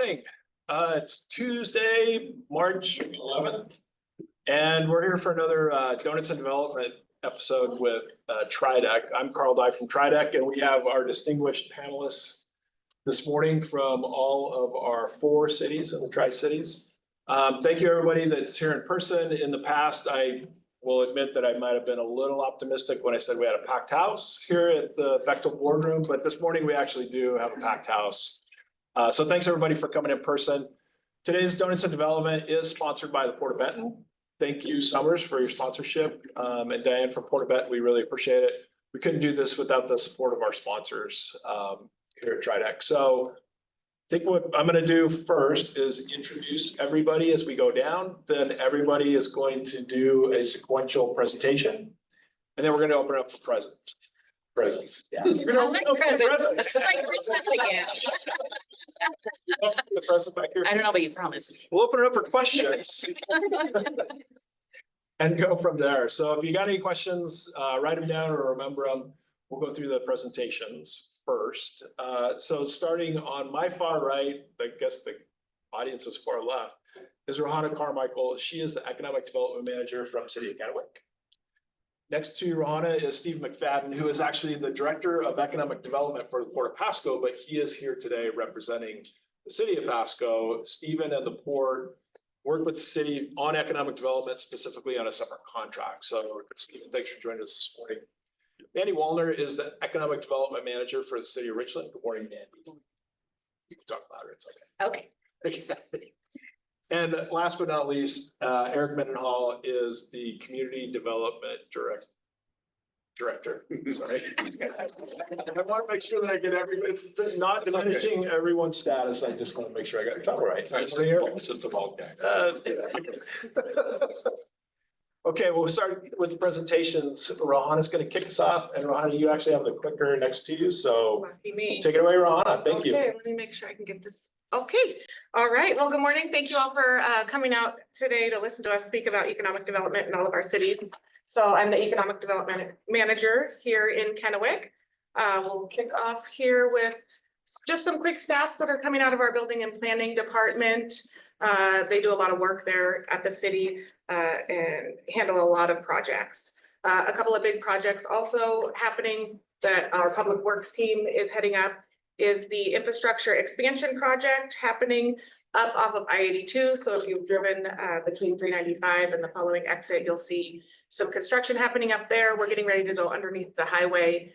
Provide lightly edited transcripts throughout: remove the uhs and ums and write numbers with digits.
morning. It's Tuesday, March 11th, and we're here for another Donuts and Development episode with Tridec. I'm Carl Dye from Tridec, and we have our distinguished panelists this morning from all of our 4 cities in the Tri-Cities. Thank you, everybody that's here in person. In the past, I will admit that I might have been a little optimistic when I said we had a packed house here at the Bechtel Boardroom, but this morning we actually do have a packed house. So thanks everybody for coming in person. Today's Donuts and Development is sponsored by the Port of Benton. Thank you, Summers, for your sponsorship, and Diane from Port of Benton. We really appreciate it. We couldn't do this without the support of our sponsors here at Tridec. So I think what I'm going to do first is introduce everybody as we go down. Then everybody is going to do a sequential presentation, and then we're going to open it up for presents. Yeah. I like presents. It's like Christmas again. The present back here. I don't know, but you promised. We'll open it up for questions and go from there. So if you got any questions, write them down or remember them. We'll go through the presentations first. So starting on my far right, I guess the audience is far left, is Rohana Carmichael. She is the Economic Development Manager from City of Kennewick. Next to Rohana is Steve McFadden, who is actually the Director of Economic Development for the Port of Pasco, but he is here today representing the City of Pasco. Stephen and the Port work with the city on economic development, specifically on a separate contract. So Stephen, thanks for joining us this morning. Mandy Wallner is the Economic Development Manager for the City of Richland. Good morning, Mandy. You can talk louder, it's okay. Okay. And last but not least, Eric Mendenhall is the Community Development Director. Sorry. I want to make sure that I get it's not diminishing everyone's status. I just want to make sure I got it covered right. It's just a bald guy. Okay, we'll start with the presentations. Rohana's going to kick us off, and Rohana, you actually have the clicker next to you, so lucky me. Take it away, Rohana. Thank you. Okay, let me make sure I can get this. Okay, all right. Well, good morning. Thank you all for coming out today to listen to us speak about economic development in all of our cities. So I'm the Economic Development Manager here in Kennewick. We'll kick off here with just some quick stats that are coming out of our Building and Planning Department. They do a lot of work there at the city and handle a lot of projects. A couple of big projects also happening that our Public Works team is heading up is the infrastructure expansion project happening up off of I-82. So if you've driven between 395 and the following exit, you'll see some construction happening up there. We're getting ready to go underneath the highway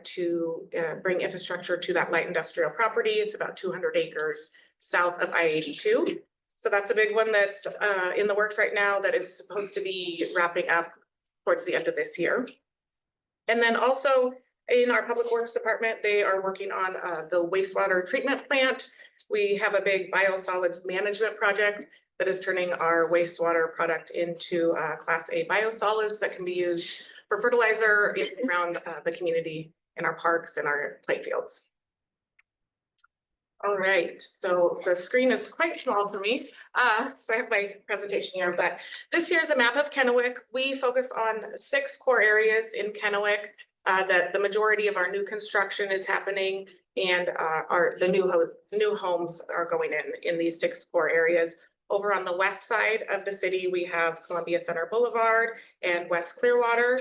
to bring infrastructure to that light industrial property. It's about 200 acres south of I-82. So that's a big one that's in the works right now that is supposed to be wrapping up towards the end of this year. And then also in our Public Works Department, they are working on the wastewater treatment plant. We have a big biosolids management project that is turning our wastewater product into Class A biosolids that can be used for fertilizer around the community in our parks and our play fields. All right, so the screen is quite small for me, so I have my presentation here, but this here is a map of Kennewick. We focus on 6 core areas in Kennewick that the majority of our new construction is happening, and the new homes are going in these 6 core areas. Over on the west side of the city, we have Columbia Center Boulevard and West Clearwater.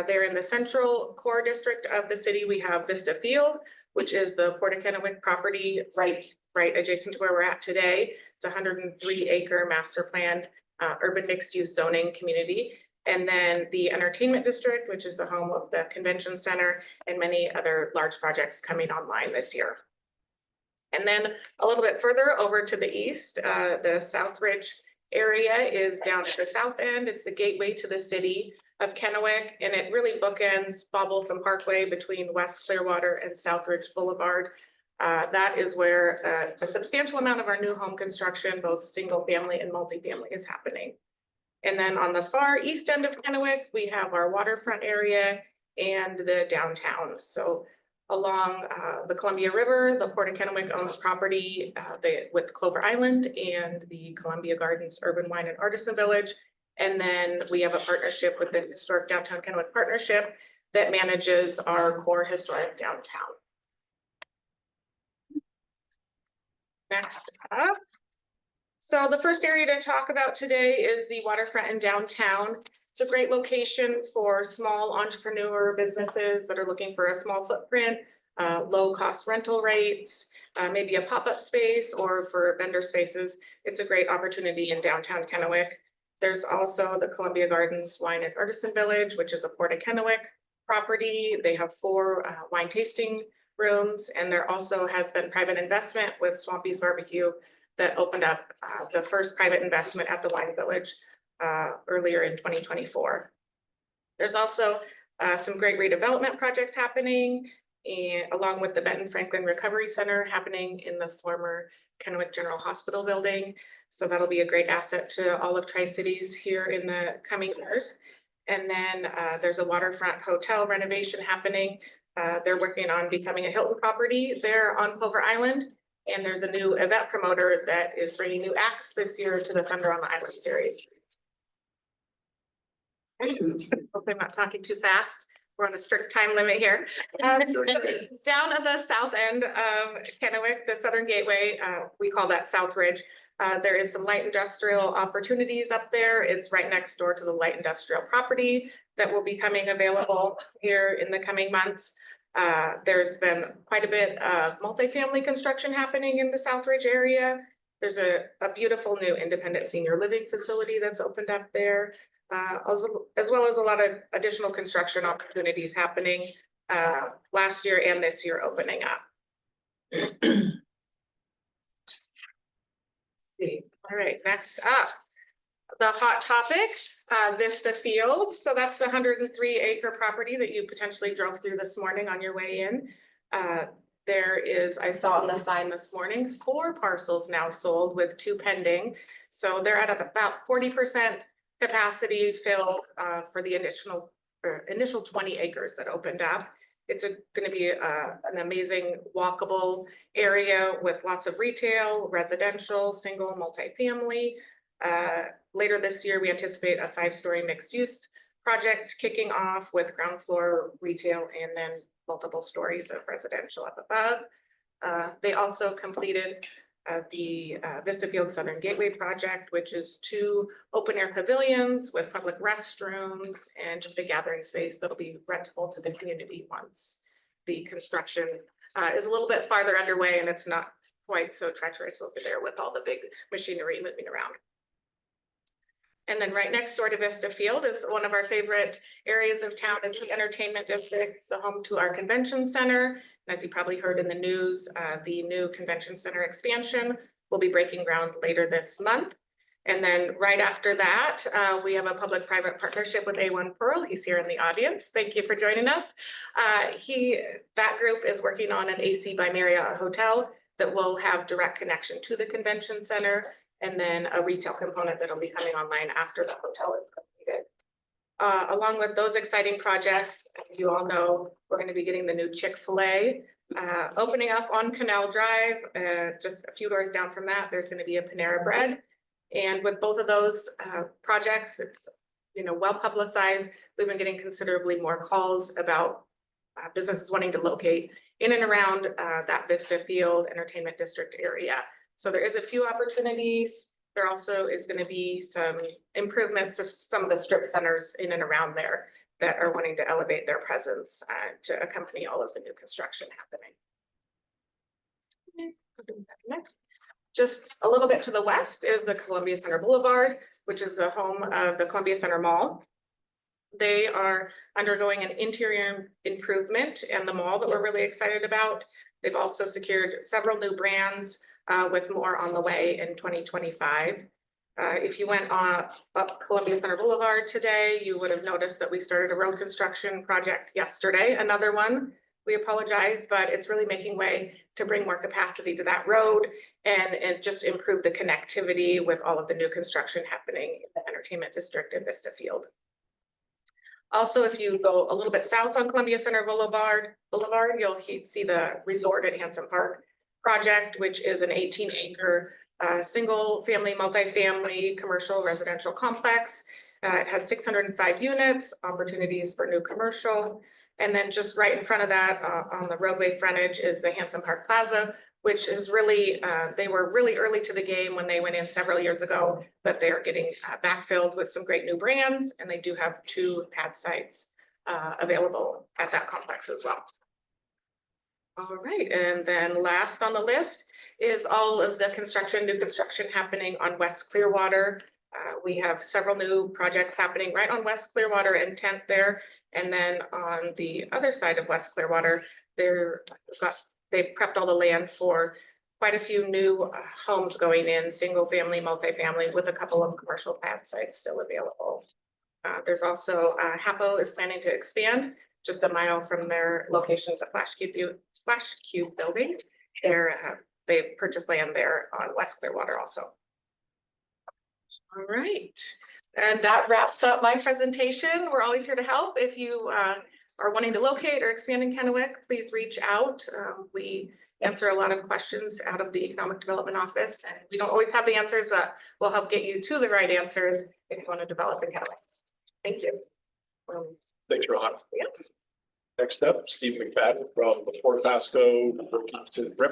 There in the central core district of the city, we have Vista Field, which is the Port of Kennewick property right adjacent to where we're at today. It's a 103-acre master planned urban mixed-use zoning community. And then the entertainment district, which is the home of the convention center and many other large projects coming online this year. And then a little bit further over to the east, the Southridge area is down at the south end. It's the gateway to the city of Kennewick, and it really bookends Bobblesome Parkway between West Clearwater and Southridge Boulevard. That is where a substantial amount of our new home construction, both single family and multifamily, is happening. And then on the far east end of Kennewick, we have our waterfront area and the downtown. So along the Columbia River, the Port of Kennewick owns property with Clover Island and the Columbia Gardens Urban Wine and Artisan Village. And then we have a partnership with the Historic Downtown Kennewick Partnership that manages our core historic downtown. Next up. So the first area to talk about today is the waterfront in downtown. It's a great location for small entrepreneur businesses that are looking for a small footprint, low cost rental rates, maybe a pop-up space, or for vendor spaces. It's a great opportunity in downtown Kennewick. There's also the Columbia Gardens Wine and Artisan Village, which is a Port of Kennewick property. They have 4 wine tasting rooms, and there also has been private investment with Swampy's Barbecue that opened up the first private investment at the Wine Village earlier in 2024. There's also some great redevelopment projects happening, and along with the Benton Franklin Recovery Center happening in the former Kennewick General Hospital building. So that'll be a great asset to all of Tri-Cities here in the coming years. And then there's a waterfront hotel renovation happening. They're working on becoming a Hilton property there on Clover Island. And there's a new event promoter that is bringing new acts this year to the Thunder on the Island series. Hope I'm not talking too fast. We're on a strict time limit here. So down at the south end of Kennewick, the Southern Gateway, we call that South Ridge. There is some light industrial opportunities up there. It's right next door to the light industrial property that will be coming available here in the coming months. There's been quite a bit of multifamily construction happening in the South Ridge area. There's a beautiful new independent senior living facility that's opened up there, as well as a lot of additional construction opportunities happening last year and this year opening up. All right, next up, the hot topic, Vista Field. So that's the 103-acre property that you potentially drove through this morning on your way in. There is, I saw on the sign this morning, 4 parcels now sold with 2 pending. So they're at about 40% capacity fill for the initial 20 acres that opened up. It's going to be an amazing walkable area with lots of retail, residential, single, multifamily. Later this year, we anticipate a 5-story mixed-use project kicking off with ground floor retail and then multiple stories of residential up above. They also completed the Vista Field Southern Gateway project, which is 2 open-air pavilions with public restrooms and just a gathering space that'll be rentable to the community once the construction is a little bit farther underway and it's not quite so treacherous over there with all the big machinery moving around. And then right next door to Vista Field is one of our favorite areas of town. It's the entertainment district. It's the home to our convention center. And as you probably heard in the news, the new convention center expansion will be breaking ground later this month. And then right after that, we have a public-private partnership with A1 Pearl. He's here in the audience. Thank you for joining us. That group is working on an AC by Marriott hotel that will have direct connection to the convention center, and then a retail component that'll be coming online after the hotel is completed. Along with those exciting projects, as you all know, we're going to be getting the new Chick-fil-A opening up on Canal Drive. Just a few doors down from that, there's going to be a Panera Bread. And with both of those projects, it's well publicized. We've been getting considerably more calls about businesses wanting to locate in and around that Vista Field Entertainment District area. So there is a few opportunities. There also is going to be some improvements to some of the strip centers in and around there that are wanting to elevate their presence to accompany all of the new construction happening. Next. Just a little bit to the west is the Columbia Center Boulevard, which is the home of the Columbia Center Mall. They are undergoing an interior improvement in the mall that we're really excited about. They've also secured several new brands with more on the way in 2025. If you went up Columbia Center Boulevard today, you would have noticed that we started a road construction project yesterday, another one. We apologize, but it's really making way to bring more capacity to that road and just improve the connectivity with all of the new construction happening in the entertainment district in Vista Field. Also, if you go a little bit south on Columbia Center Boulevard, you'll see the Resort at Hanson Park project, which is an 18-acre single family, multifamily, commercial residential complex. It has 605 units, opportunities for new commercial. And then just right in front of that on the roadway frontage is the Hanson Park Plaza, which is really, they were really early to the game when they went in several years ago, but they're getting backfilled with some great new brands, and they do have 2 pad sites available at that complex as well. All right, and then last on the list is all of the new construction happening on West Clearwater. We have several new projects happening right on West Clearwater and 10th there. And then on the other side of West Clearwater, they've prepped all the land for quite a few new homes going in, single family, multifamily, with a couple of commercial pad sites still available. There's also HAPO is planning to expand just a mile from their locations at Flash Cube building. They purchased land there on West Clearwater also. All right, and that wraps up my presentation. We're always here to help. If you are wanting to locate or expand in Kennewick, please reach out. We answer a lot of questions out of the Economic Development Office, and we don't always have the answers, but we'll help get you to the right answers if you want to develop in Kennewick. Thank you. Thanks, Rohana. Yeah. Next up, Steve McFadden from the Port of Pasco,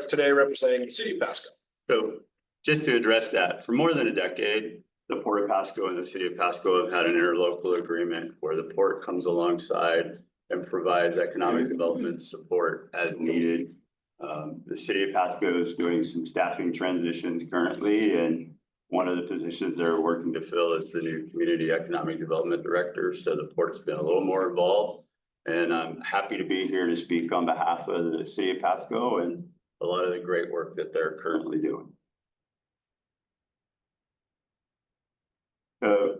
today representing the city of Pasco. So just to address that, for more than a decade, the Port of Pasco and the city of Pasco have had an interlocal agreement where the port comes alongside and provides economic development support as needed. The city of Pasco is doing some staffing transitions currently, and one of the positions they're working to fill is the new community economic development director. So the port's been a little more involved, and I'm happy to be here to speak on behalf of the city of Pasco and a lot of the great work that they're currently doing.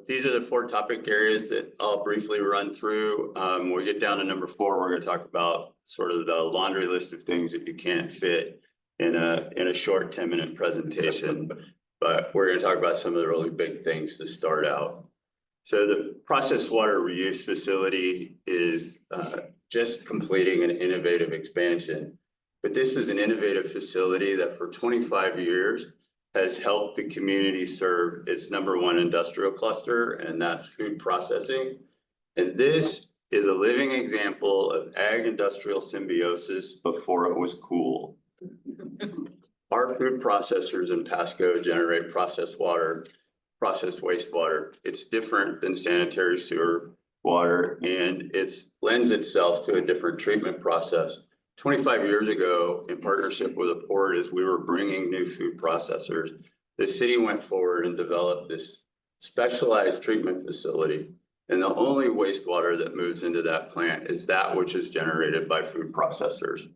These are the 4 topic areas that I'll briefly run through. When we get down to number 4, we're going to talk about sort of the laundry list of things that you can't fit in a short 10-minute presentation. But we're going to talk about some of the really big things to start out. So the processed water reuse facility is just completing an innovative expansion. But this is an innovative facility that for 25 years has helped the community serve its #1 industrial cluster, and that's food processing. And this is a living example of ag industrial symbiosis before it was cool. Our food processors in Pasco generate processed water, processed wastewater. It's different than sanitary sewer water, and it lends itself to a different treatment process. 25 years ago, in partnership with the port, as we were bringing new food processors, the city went forward and developed this specialized treatment facility. And the only wastewater that moves into that plant is that which is generated by food processors.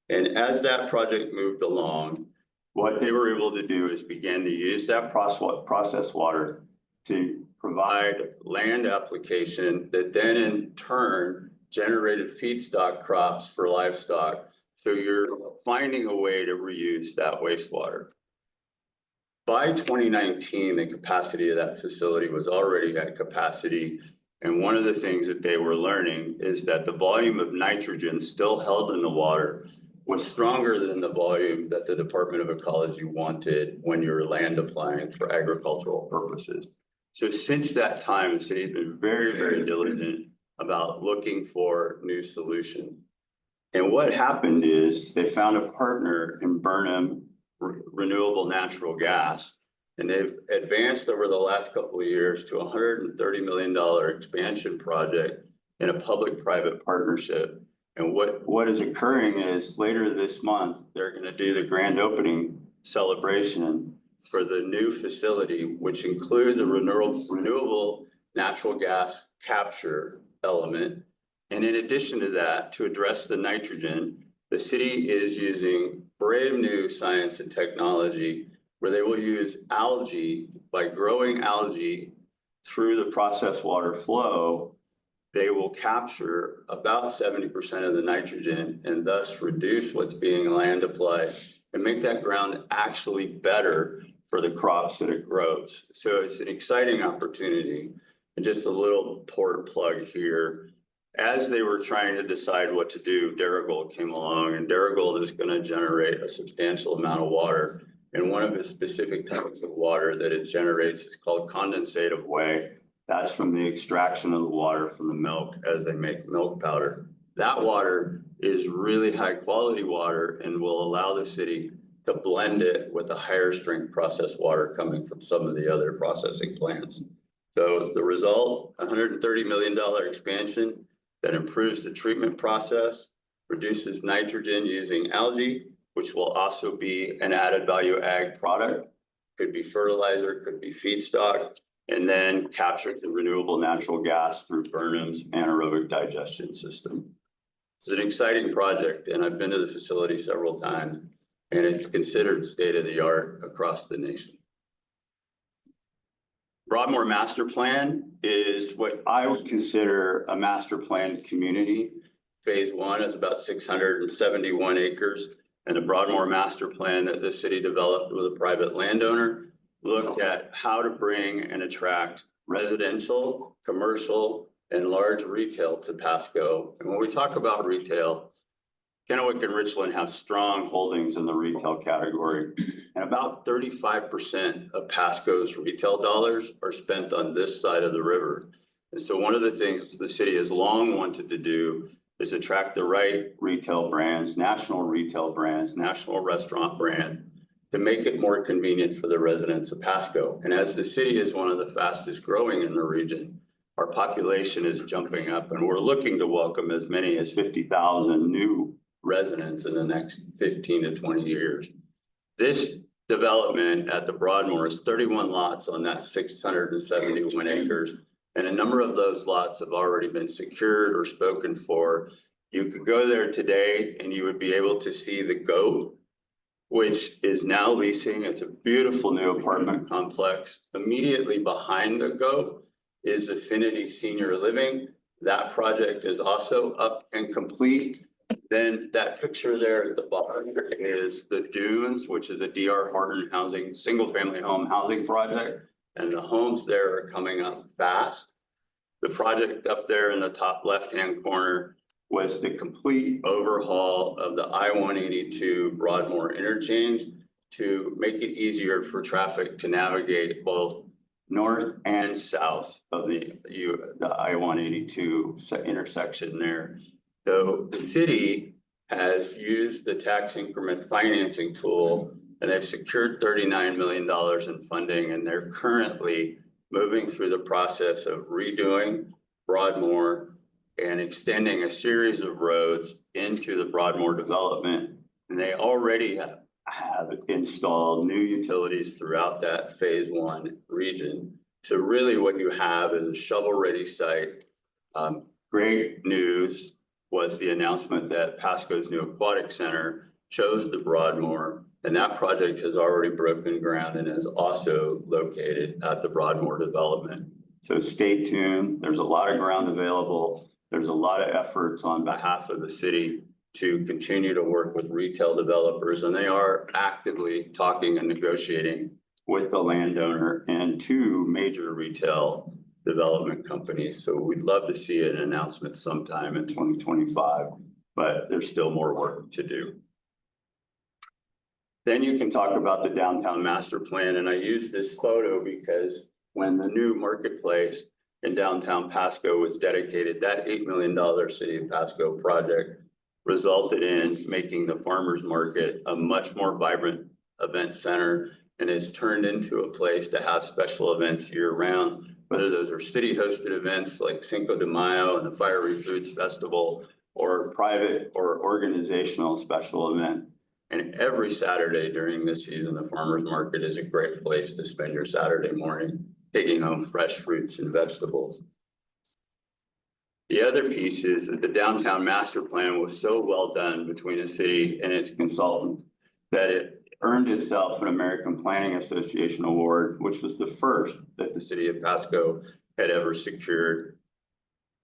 And as that project moved along, what they were able to do is begin to use that processed water to provide land application that then in turn generated feedstock crops for livestock. So you're finding a way to reuse that wastewater. By 2019, the capacity of that facility was already at capacity. And one of the things that they were learning is that the volume of nitrogen still held in the water was stronger than the volume that the Department of Ecology wanted when you're land applying for agricultural purposes. So since that time, the city's been very, very diligent about looking for new solutions. And what happened is they found a partner in Burnham Renewable Natural Gas, and they've advanced over the last couple of years to a $130 million expansion project in a public-private partnership. And what is occurring is later this month, they're going to do the grand opening celebration for the new facility, which includes a renewable natural gas capture element. And in addition to that, to address the nitrogen, the city is using brave new science and technology where they will use algae. By growing algae through the processed water flow, they will capture about 70% of the nitrogen and thus reduce what's being land applied and make that ground actually better for the crops that it grows. So it's an exciting opportunity. And just a little port plug here. As they were trying to decide what to do, Darigold came along, and Darigold is going to generate a substantial amount of water. And one of the specific types of water that it generates is called condensate of whey. That's from the extraction of the water from the milk as they make milk powder. That water is really high quality water and will allow the city to blend it with the higher strength processed water coming from some of the other processing plants. So the result, $130 million expansion that improves the treatment process, reduces nitrogen using algae, which will also be an added value ag product, could be fertilizer, could be feedstock, and then captures the renewable natural gas through Burnham's anaerobic digestion system. It's an exciting project, and I've been to the facility several times, and it's considered state-of-the-art across the nation. Broadmoor Master Plan is what I would consider a master planned community. Phase 1 is about 671 acres, and the Broadmoor Master Plan that the city developed with a private landowner looked at how to bring and attract residential, commercial, and large retail to Pasco. And when we talk about retail, Kennewick and Richland have strong holdings in the retail category, and about 35% of Pasco's retail dollars are spent on this side of the river. And so one of the things the city has long wanted to do is attract the right retail brands, national restaurant brand, to make it more convenient for the residents of Pasco. And as the city is one of the fastest growing in the region, our population is jumping up, and we're looking to welcome as many as 50,000 new residents in the next 15 to 20 years. This development at the Broadmoor is 31 lots on that 671 acres. And a number of those lots have already been secured or spoken for. You could go there today and you would be able to see the GO, which is now leasing. It's a beautiful new apartment complex. Immediately behind the GO is Affinity Senior Living. That project is also up and complete. Then that picture there at the bottom is the Dunes, which is a D.R. Horton housing, single family home housing project. And the homes there are coming up fast. The project up there in the top left-hand corner was the complete overhaul of the I-182 Broadmoor interchange to make it easier for traffic to navigate both north and south of the I-182 intersection there. So the city has used the tax increment financing tool, and they've secured $39 million in funding, and they're currently moving through the process of redoing Broadmoor and extending a series of roads into the Broadmoor development. And they already have installed new utilities throughout that phase 1 region. So really what you have is a shovel-ready site. Great news was the announcement that Pasco's new aquatic center chose the Broadmoor, and that project has already broken ground and is also located at the Broadmoor development. So stay tuned. There's a lot of ground available. There's a lot of efforts on behalf of the city to continue to work with retail developers, and they are actively talking and negotiating with the landowner and 2 major retail development companies. So we'd love to see an announcement sometime in 2025, but there's still more work to do. Then you can talk about the downtown master plan. And I use this photo because when the new marketplace in downtown Pasco was dedicated, that $8 million City of Pasco project resulted in making the farmers market a much more vibrant event center, and it's turned into a place to have special events year round, whether those are city hosted events like Cinco de Mayo and the Fiery Foods Festival, or private or organizational special event. And every Saturday during this season, the farmers market is a great place to spend your Saturday morning, taking home fresh fruits and vegetables. The other piece is that the downtown master plan was so well done between the city and its consultants that it earned itself an American Planning Association award, which was the first that the city of Pasco had ever secured.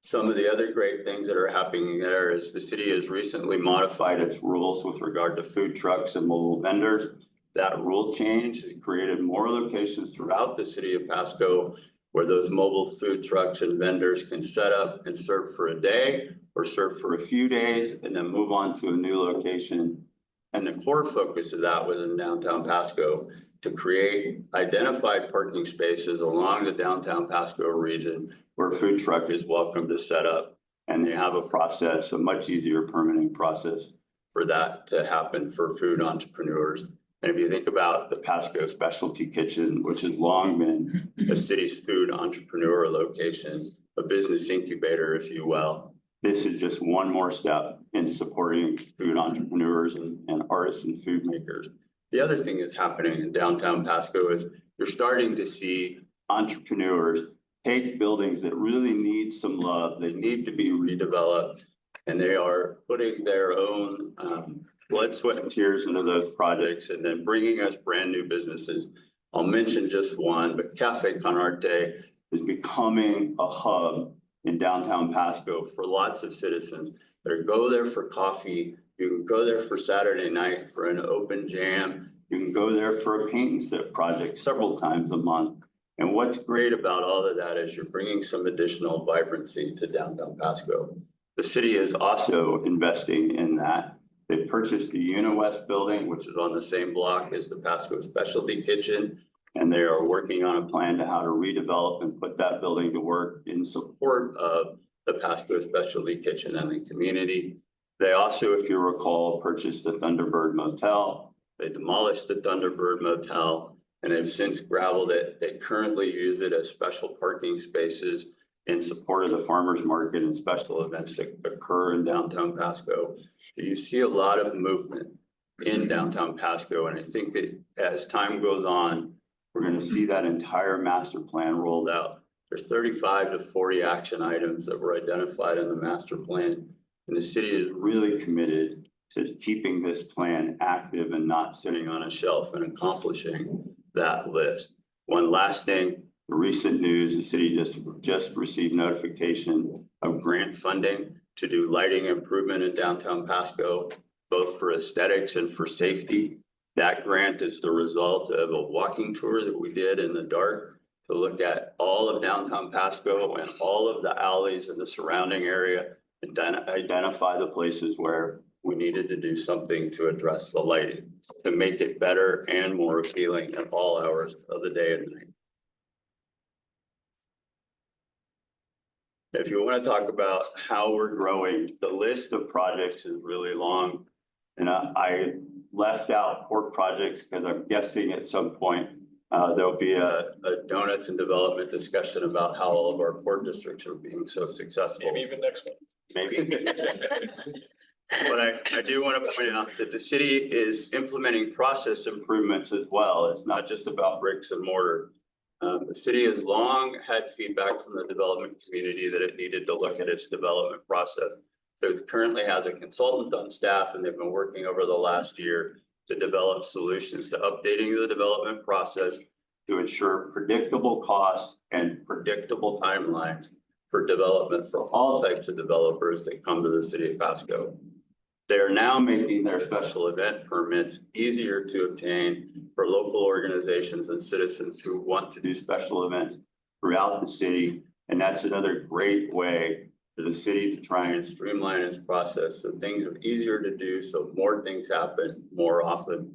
Some of the other great things that are happening there is the city has recently modified its rules with regard to food trucks and mobile vendors. That rule change has created more locations throughout the city of Pasco where those mobile food trucks and vendors can set up and serve for a day or serve for a few days and then move on to a new location. And the core focus of that was in downtown Pasco to create identified parking spaces along the downtown Pasco region where a food truck is welcome to set up. And they have a process, a much easier permitting process for that to happen for food entrepreneurs. And if you think about the Pasco Specialty Kitchen, which has long been a city's food entrepreneur location, a business incubator, if you will, this is just one more step in supporting food entrepreneurs and artists and food makers. The other thing that's happening in downtown Pasco is you're starting to see entrepreneurs take buildings that really need some love, they need to be redeveloped, and they are putting their own blood, sweat, and tears into those projects and then bringing us brand new businesses. I'll mention just one, but Cafe Con Arte is becoming a hub in downtown Pasco for lots of citizens that go there for coffee. You can go there for Saturday night for an open jam. You can go there for a paint and sip project several times a month. And what's great about all of that is you're bringing some additional vibrancy to downtown Pasco. The city is also investing in that. They purchased the UniWest building, which is on the same block as the Pasco Specialty Kitchen. And they are working on a plan to how to redevelop and put that building to work in support of the Pasco Specialty Kitchen and the community. They also, if you recall, purchased the Thunderbird Motel. They demolished the Thunderbird Motel and they've since gravelled it. They currently use it as special parking spaces in support of the farmers market and special events that occur in downtown Pasco. You see a lot of movement in downtown Pasco. And I think that as time goes on, we're going to see that entire master plan rolled out. There's 35 to 40 action items that were identified in the master plan. And the city is really committed to keeping this plan active and not sitting on a shelf and accomplishing that list. One last thing, the recent news, the city just received notification of grant funding to do lighting improvement in downtown Pasco, both for aesthetics and for safety. That grant is the result of a walking tour that we did in the dark to look at all of downtown Pasco and all of the alleys in the surrounding area and identify the places where we needed to do something to address the lighting, to make it better and more appealing at all hours of the day and night. If you want to talk about how we're growing, the list of projects is really long. And I left out port projects because I'm guessing at some point there'll be a donuts and development discussion about how all of our port districts are being so successful. Maybe even next month. Maybe. But I do want to point out that the city is implementing process improvements as well. It's not just about bricks and mortar. The city has long had feedback from the development community that it needed to look at its development process. So it currently has a consultant on staff, and they've been working over the last year to develop solutions to updating the development process to ensure predictable costs and predictable timelines for development for all types of developers that come to the city of Pasco. They're now making their special event permits easier to obtain for local organizations and citizens who want to do special events throughout the city. And that's another great way for the city to try and streamline its process so things are easier to do, so more things happen more often.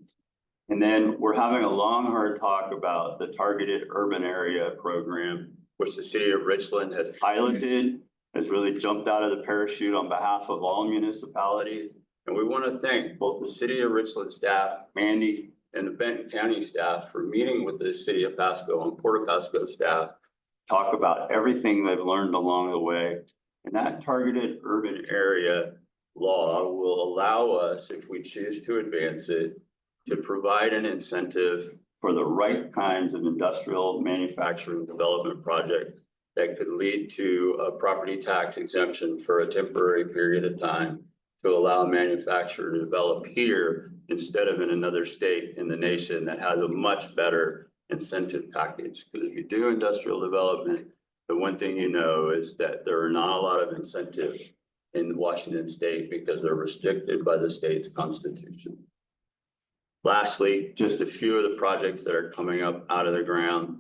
And then we're having a long, hard talk about the targeted urban area program, which the city of Richland has piloted, has really jumped out of the parachute on behalf of all municipalities. And we want to thank both the city of Richland staff, Mandy, and the Benton County staff for meeting with the city of Pasco and Port of Pasco staff, talk about everything they've learned along the way. And that targeted urban area law will allow us, if we choose to advance it, to provide an incentive for the right kinds of industrial manufacturing development project that could lead to a property tax exemption for a temporary period of time to allow a manufacturer to develop here instead of in another state in the nation that has a much better incentive package. Because if you do industrial development, the one thing you know is that there are not a lot of incentives in Washington state because they're restricted by the state's constitution. Lastly, just a few of the projects that are coming up out of the ground.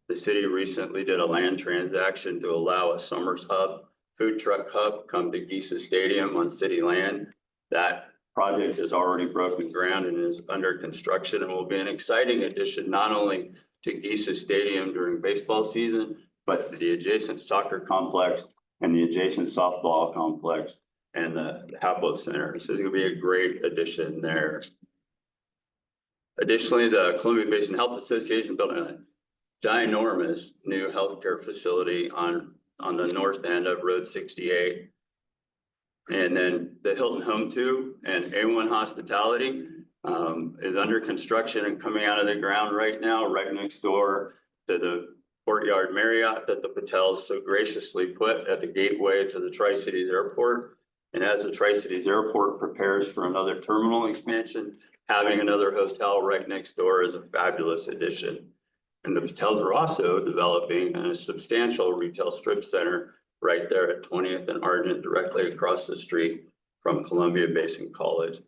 The city recently did a land transaction to allow a Summers Hub, food truck hub, come to Geisa Stadium on city land. That project has already broken ground and is under construction and will be an exciting addition, not only to Geisa Stadium during baseball season, but to the adjacent soccer complex and the adjacent softball complex and the Hapo Center. So it's going to be a great addition there. Additionally, the Columbia Basin Health Association built a ginormous new healthcare facility on the north end of Road 68. And then the Hilton Home 2 and A1 Hospitality is under construction and coming out of the ground right now, right next door to the Courtyard Marriott that the Patels so graciously put at the gateway to the Tri-Cities Airport. And as the Tri-Cities Airport prepares for another terminal expansion, having another hotel right next door is a fabulous addition. And the Patels are also developing a substantial retail strip center right there at 20th and Argent, directly across the street from Columbia Basin College.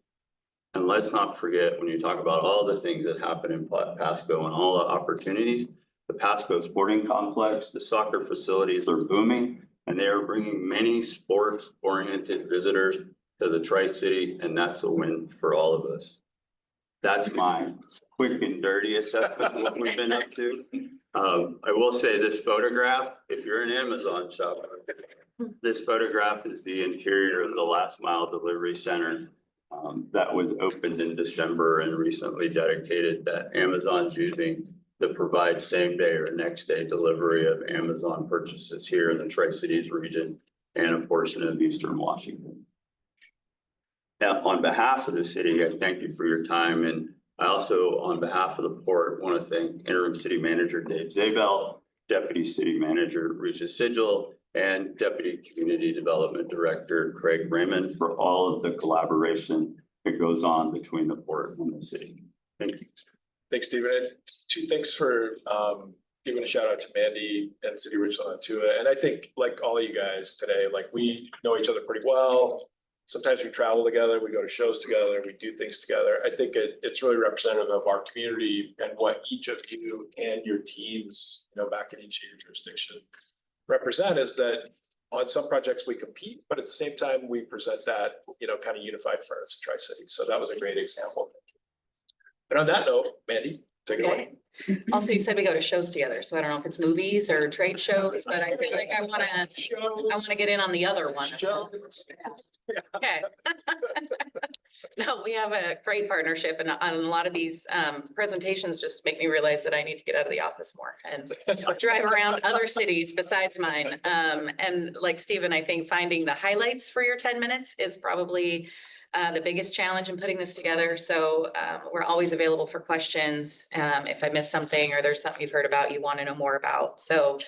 And let's not forget, when you talk about all the things that happen in Pasco and all the opportunities, the Pasco Sporting Complex, the soccer facilities are booming, and they are bringing many sports-oriented visitors to the Tri-City, and that's a win for all of us. That's my quick and dirty assessment of what we've been up to. I will say this photograph, if you're an Amazon shopper, this photograph is the interior of the last mile delivery center that was opened in December and recently dedicated that Amazon's using to provide same day or next day delivery of Amazon purchases here in the Tri-Cities region and a portion of Eastern Washington. Now, on behalf of the city, I thank you for your time. And I also, on behalf of the port, want to thank Interim City Manager Dave Zabel, Deputy City Manager Regis Sigil, and Deputy Community Development Director Craig Raymond for all of the collaboration that goes on between the port and the city. Thank you. Thanks, Stephen. And two, thanks for giving a shout out to Mandy and City of Richland too. And I think like all of you guys today, like we know each other pretty well. Sometimes we travel together, we go to shows together, we do things together. I think it's really representative of our community and what each of you and your teams, back in each of your jurisdiction represent, is that on some projects we compete, but at the same time we present that, kind of unified front as a Tri-City. So that was a great example. And on that note, Mandy, take it away. Also, you said we go to shows together, so I don't know if it's movies or trade shows, but I feel like I wanna get in on the other one. Okay. No, we have a great partnership, and on a lot of these presentations just make me realize that I need to get out of the office more and drive around other cities besides mine. And like Stephen, I think finding the highlights for your 10 minutes is probably the biggest challenge in putting this together. So we're always available for questions if I miss something or there's something you've heard about you want to know more about. So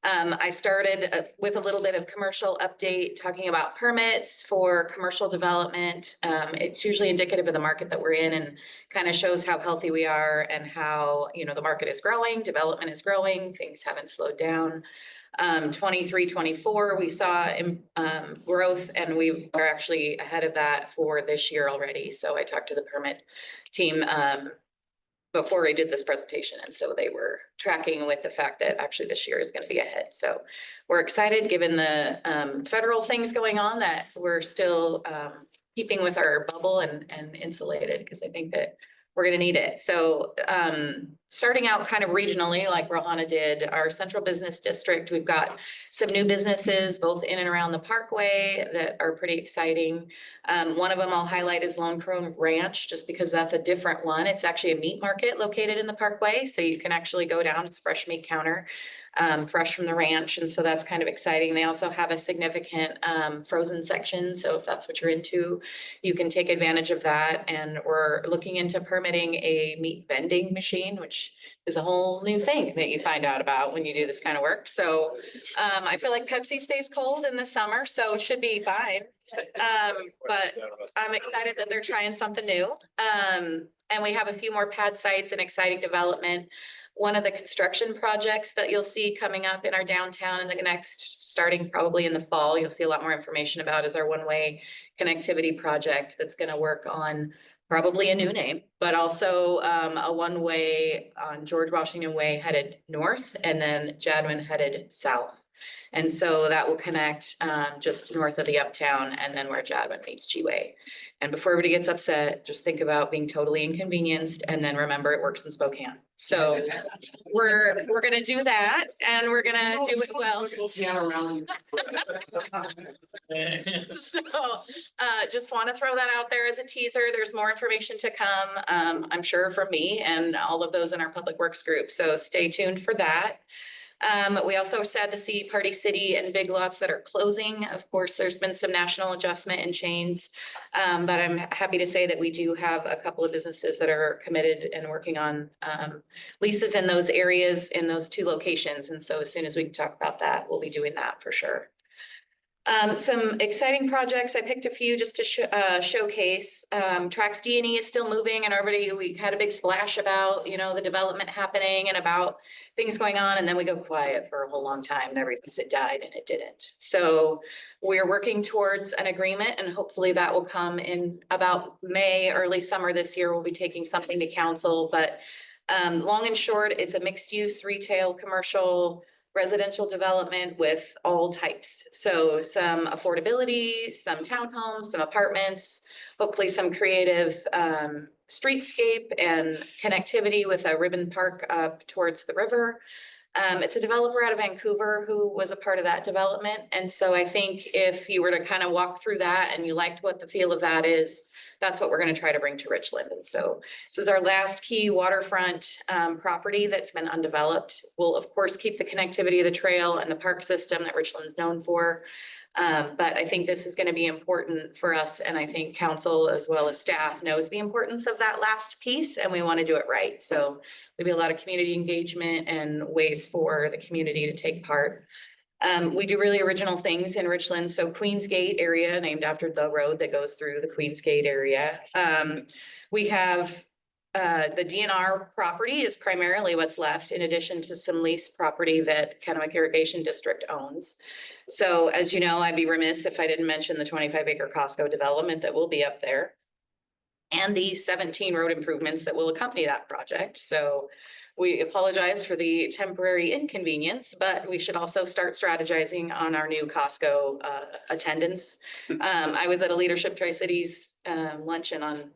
I started with a little bit of commercial update, talking about permits for commercial development. It's usually indicative of the market that we're in and kind of shows how healthy we are and how, the market is growing, development is growing, things haven't slowed down. 23, 24, we saw growth, and we are actually ahead of that for this year already. So I talked to the permit team before I did this presentation. And so they were tracking with the fact that actually this year is going to be ahead. So we're excited given the federal things going on that we're still keeping with our bubble and insulated, because I think that we're going to need it. So starting out kind of regionally, like Rohana did, our central business district, we've got some new businesses both in and around the Parkway that are pretty exciting. One of them I'll highlight is Lone Crone Ranch, just because that's a different one. It's actually a meat market located in the Parkway. So you can actually go down, it's a fresh meat counter, fresh from the ranch. And so that's kind of exciting. They also have a significant frozen section. So if that's what you're into, you can take advantage of that. And we're looking into permitting a meat vending machine, which is a whole new thing that you find out about when you do this kind of work. So I feel like Pepsi stays cold in the summer, so it should be fine. But I'm excited that they're trying something new. And we have a few more pad sites and exciting development. One of the construction projects that you'll see coming up in our downtown in the next, starting probably in the fall, you'll see a lot more information about, is our one-way connectivity project that's going to work on probably a new name, but also a one-way on George Washington Way headed north, and then Jadwin headed south. And so that will connect just north of the Uptown and then where Jadwin meets G-Way. And before everybody gets upset, just think about being totally inconvenienced and then remember it works in Spokane. So we're gonna do that and we're gonna do it well. So just want to throw that out there as a teaser. There's more information to come, I'm sure, from me and all of those in our public works group. So stay tuned for that. We also are sad to see Party City and Big Lots that are closing. Of course, there's been some national adjustment in chains, but I'm happy to say that we do have a couple of businesses that are committed and working on leases in those areas, in those two locations. And so as soon as we can talk about that, we'll be doing that for sure. Some exciting projects. I picked a few just to showcase. Trax D&E is still moving and we had a big splash about, you know, the development happening and about things going on. And then we go quiet for a whole long time and everything thinks it died and it didn't. So we're working towards an agreement and hopefully that will come in about May, early summer this year. We'll be taking something to council, but long and short, it's a mixed use retail, commercial, residential development with all types. So some affordability, some townhomes, some apartments, hopefully some creative streetscape and connectivity with a ribbon park up towards the river. It's a developer out of Vancouver who was a part of that development. And so I think if you were to kind of walk through that and you liked what the feel of that is, that's what we're going to try to bring to Richland. And so this is our last key waterfront property that's been undeveloped. We'll of course keep the connectivity of the trail and the park system that Richland's known for. But I think this is going to be important for us. And I think council as well as staff knows the importance of that last piece and we want to do it right. So there'll be a lot of community engagement and ways for the community to take part. We do really original things in Richland. So Queens Gate area, named after the road that goes through the Queens Gate area. We have the DNR property is primarily what's left in addition to some lease property that Kennewick Irrigation District owns. So as you know, I'd be remiss if I didn't mention the 25-acre Costco development that will be up there and the 17 road improvements that will accompany that project. So we apologize for the temporary inconvenience, but we should also start strategizing on our new Costco attendance. I was at a Leadership Tri-Cities luncheon on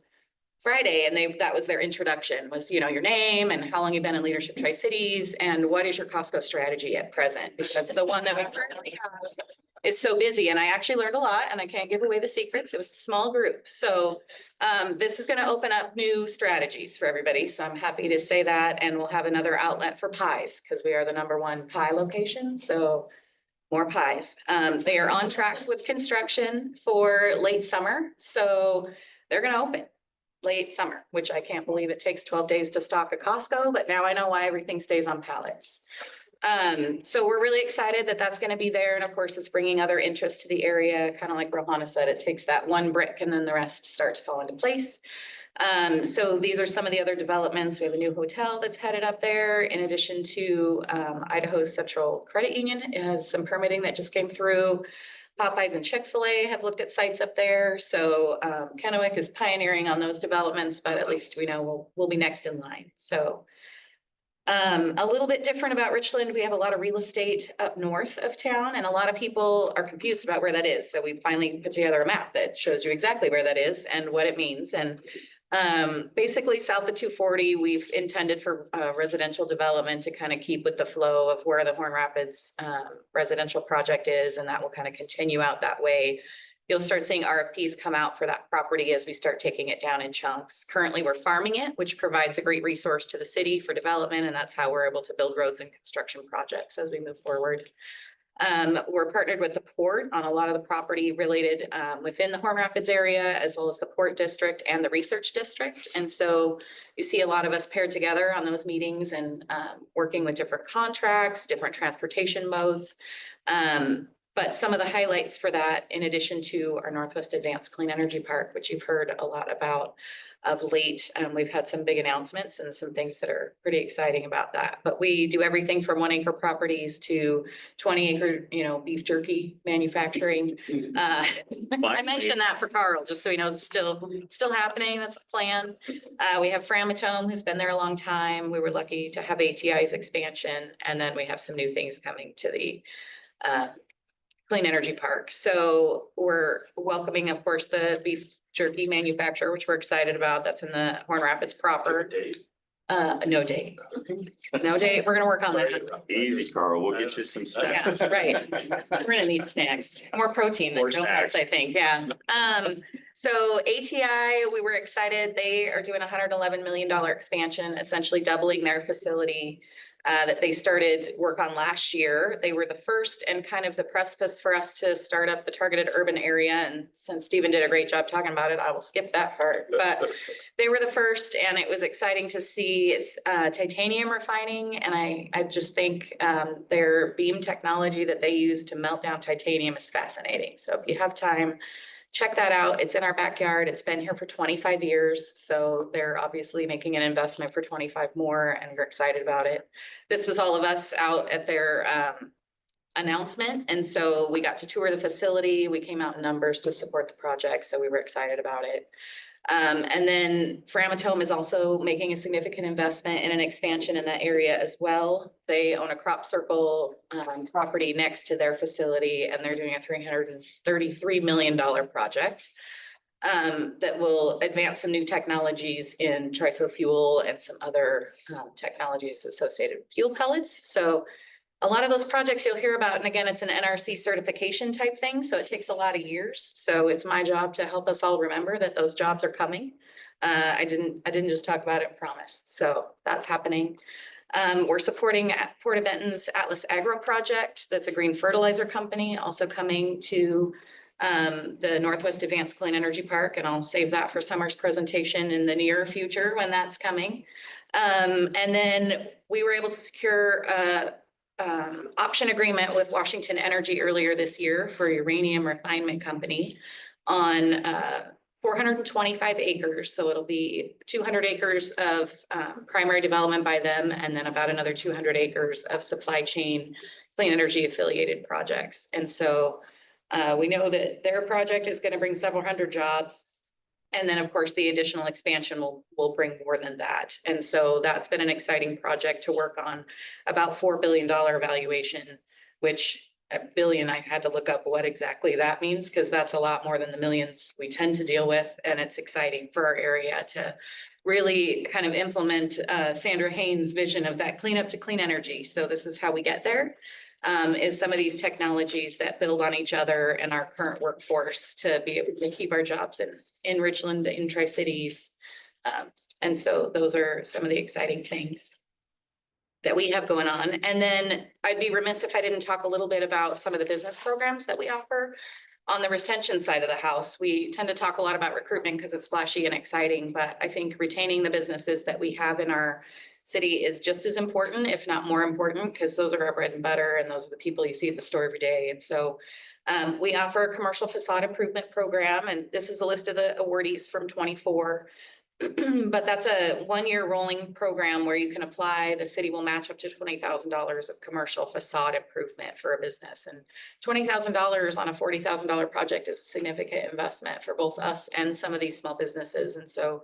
Friday, and that was their introduction was, you know, your name and how long you've been in Leadership Tri-Cities and what is your Costco strategy at present? Because the one that we currently have is so busy, and I actually learned a lot and I can't give away the secrets. It was a small group. So this is going to open up new strategies for everybody. So I'm happy to say that, and we'll have another outlet for pies because we are the #1 pie location. So more pies. They are on track with construction for late summer. So they're going to open late summer, which I can't believe it takes 12 days to stock a Costco, but now I know why everything stays on pallets. So we're really excited that that's going to be there. And of course, it's bringing other interest to the area. Kind of like Rohana said, it takes that one brick and then the rest start to fall into place. So these are some of the other developments. We have a new hotel that's headed up there. In addition to Idaho's Central Credit Union, it has some permitting that just came through. Popeyes and Chick-fil-A have looked at sites up there. So Kennewick is pioneering on those developments, but at least we know we'll be next in line. So a little bit different about Richland. We have a lot of real estate up north of town, and a lot of people are confused about where that is. So we finally put together a map that shows you exactly where that is and what it means. And basically south of 240, we've intended for residential development to kind of keep with the flow of where the Horn Rapids residential project is, and that will kind of continue out that way. You'll start seeing RFPs come out for that property as we start taking it down in chunks. Currently, we're farming it, which provides a great resource to the city for development, and that's how we're able to build roads and construction projects as we move forward. We're partnered with the port on a lot of the property related within the Horn Rapids area, as well as the Port District and the Research District. And so you see a lot of us paired together on those meetings and working with different contracts, different transportation modes. But some of the highlights for that, in addition to our Northwest Advanced Clean Energy Park, which you've heard a lot about of late, we've had some big announcements and some things that are pretty exciting about that. But we do everything from 1-acre properties to 20-acre, beef jerky manufacturing. I mentioned that for Carl, just so he knows it's still happening. That's the plan. We have Framatome, who's been there a long time. We were lucky to have ATI's expansion, and then we have some new things coming to the clean energy park. So we're welcoming, of course, the beef jerky manufacturer, which we're excited about. That's in the Horn Rapids proper. No date. No date. We're gonna work on that. Easy, Carl. We'll get you some Yeah, snacks. right. We're gonna need snacks, more protein than More donuts, snacks. I think, yeah. So ATI, we were excited. They are doing $111 million expansion, essentially doubling their facility that they started work on last year. They were the first and kind of the precipice for us to start up the targeted urban area. And since Stephen did a great job talking about it, I will skip that part. But they were the first, and it was exciting to see. It's titanium refining. And I just think their beam technology that they use to melt down titanium is fascinating. So if you have time, check that out. It's in our backyard. It's been here for 25 years. So they're obviously making an investment for 25 more, and we're excited about it. This was all of us out at their announcement. And so we got to tour the facility. We came out in numbers to support the project. So we were excited about it. And then Framatome is also making a significant investment in an expansion in that area as well. They own a crop circle property next to their facility, and they're doing a $333 million project that will advance some new technologies in trisofuel and some other technologies associated with fuel pellets. So a lot of those projects you'll hear about, and again, it's an NRC certification type thing, so it takes a lot of years. So it's my job to help us all remember that those jobs are coming. I didn't just talk about it and promise. So that's happening. We're supporting Porta Benton's Atlas Agro project. That's a green fertilizer company, also coming to the Northwest Advanced Clean Energy Park, and I'll save that for Summer's presentation in the near future when that's coming. And then we were able to secure option agreement with Washington Energy earlier this year for a uranium refinement company on 425 acres. So it'll be 200 acres of primary development by them, and then about another 200 acres of supply chain clean energy affiliated projects. And so we know that their project is going to bring several hundred jobs. And then, of course, the additional expansion will bring more than that. And so that's been an exciting project to work on, about $4 billion valuation, which a billion, I had to look up what exactly that means, because that's a lot more than the millions we tend to deal with. And it's exciting for our area to really kind of implement Sandra Haynes' vision of that clean up to clean energy. So this is how we get there. Is some of these technologies that build on each other and our current workforce to be able to keep our jobs in Richland, in Tri-Cities. And so those are some of the exciting things that we have going on. And then I'd be remiss if I didn't talk a little bit about some of the business programs that we offer. On the retention side of the house, we tend to talk a lot about recruitment because it's flashy and exciting, but I think retaining the businesses that we have in our city is just as important, if not more important, because those are our bread and butter, and those are the people you see at the store every day. And so we offer a commercial facade improvement program, and this is a list of the awardees from 24. But that's a one-year rolling program where you can apply. The city will match up to $20,000 of commercial facade improvement for a business. And $20,000 on a $40,000 project is a significant investment for both us and some of these small businesses. And so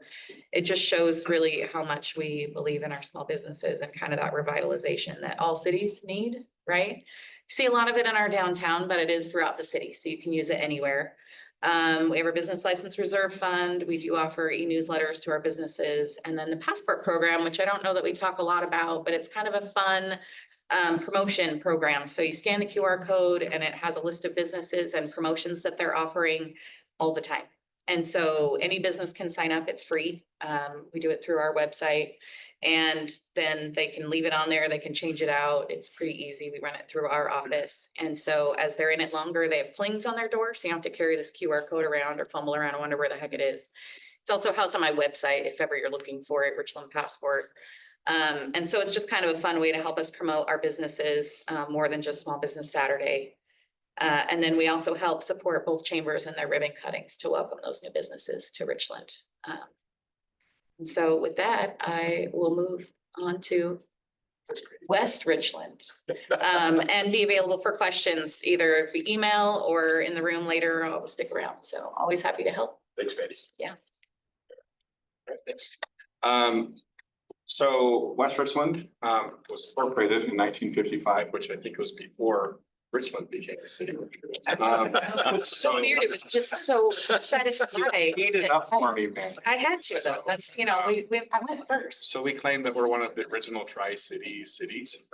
it just shows really how much we believe in our small businesses and kind of that revitalization that all cities need, right? You see a lot of it in our downtown, but it is throughout the city, so you can use it anywhere. We have our business license reserve fund. We do offer e-newsletters to our businesses, and then the passport program, which I don't know that we talk a lot about, but it's kind of a fun promotion program. So you scan the QR code and it has a list of businesses and promotions that they're offering all the time. And so any business can sign up. It's free. We do it through our website, and then they can leave it on there. They can change it out. It's pretty easy. We run it through our office. And so as they're in it longer, they have plings on their door. So you don't have to carry this QR code around or fumble around and wonder where the heck it is. It's also housed on my website if ever you're looking for it, Richland Passport. And so it's just kind of a fun way to help us promote our businesses more than just Small Business Saturday. And then we also help support both chambers and their ribbon cuttings to welcome those new businesses to Richland. And so with that, I will move on to West Richland and be available for questions either via email or in the room later. I'll stick around. So always happy to help. Thanks, Mandy. Yeah. All right, thanks. So West Richland was incorporated in 1955, which I think was before Richland became a city. It's so weird. It was just so set aside. Heat it up for me, man. I had to though. That's, I went first. So we claim that we're one of the original Tri-City cities.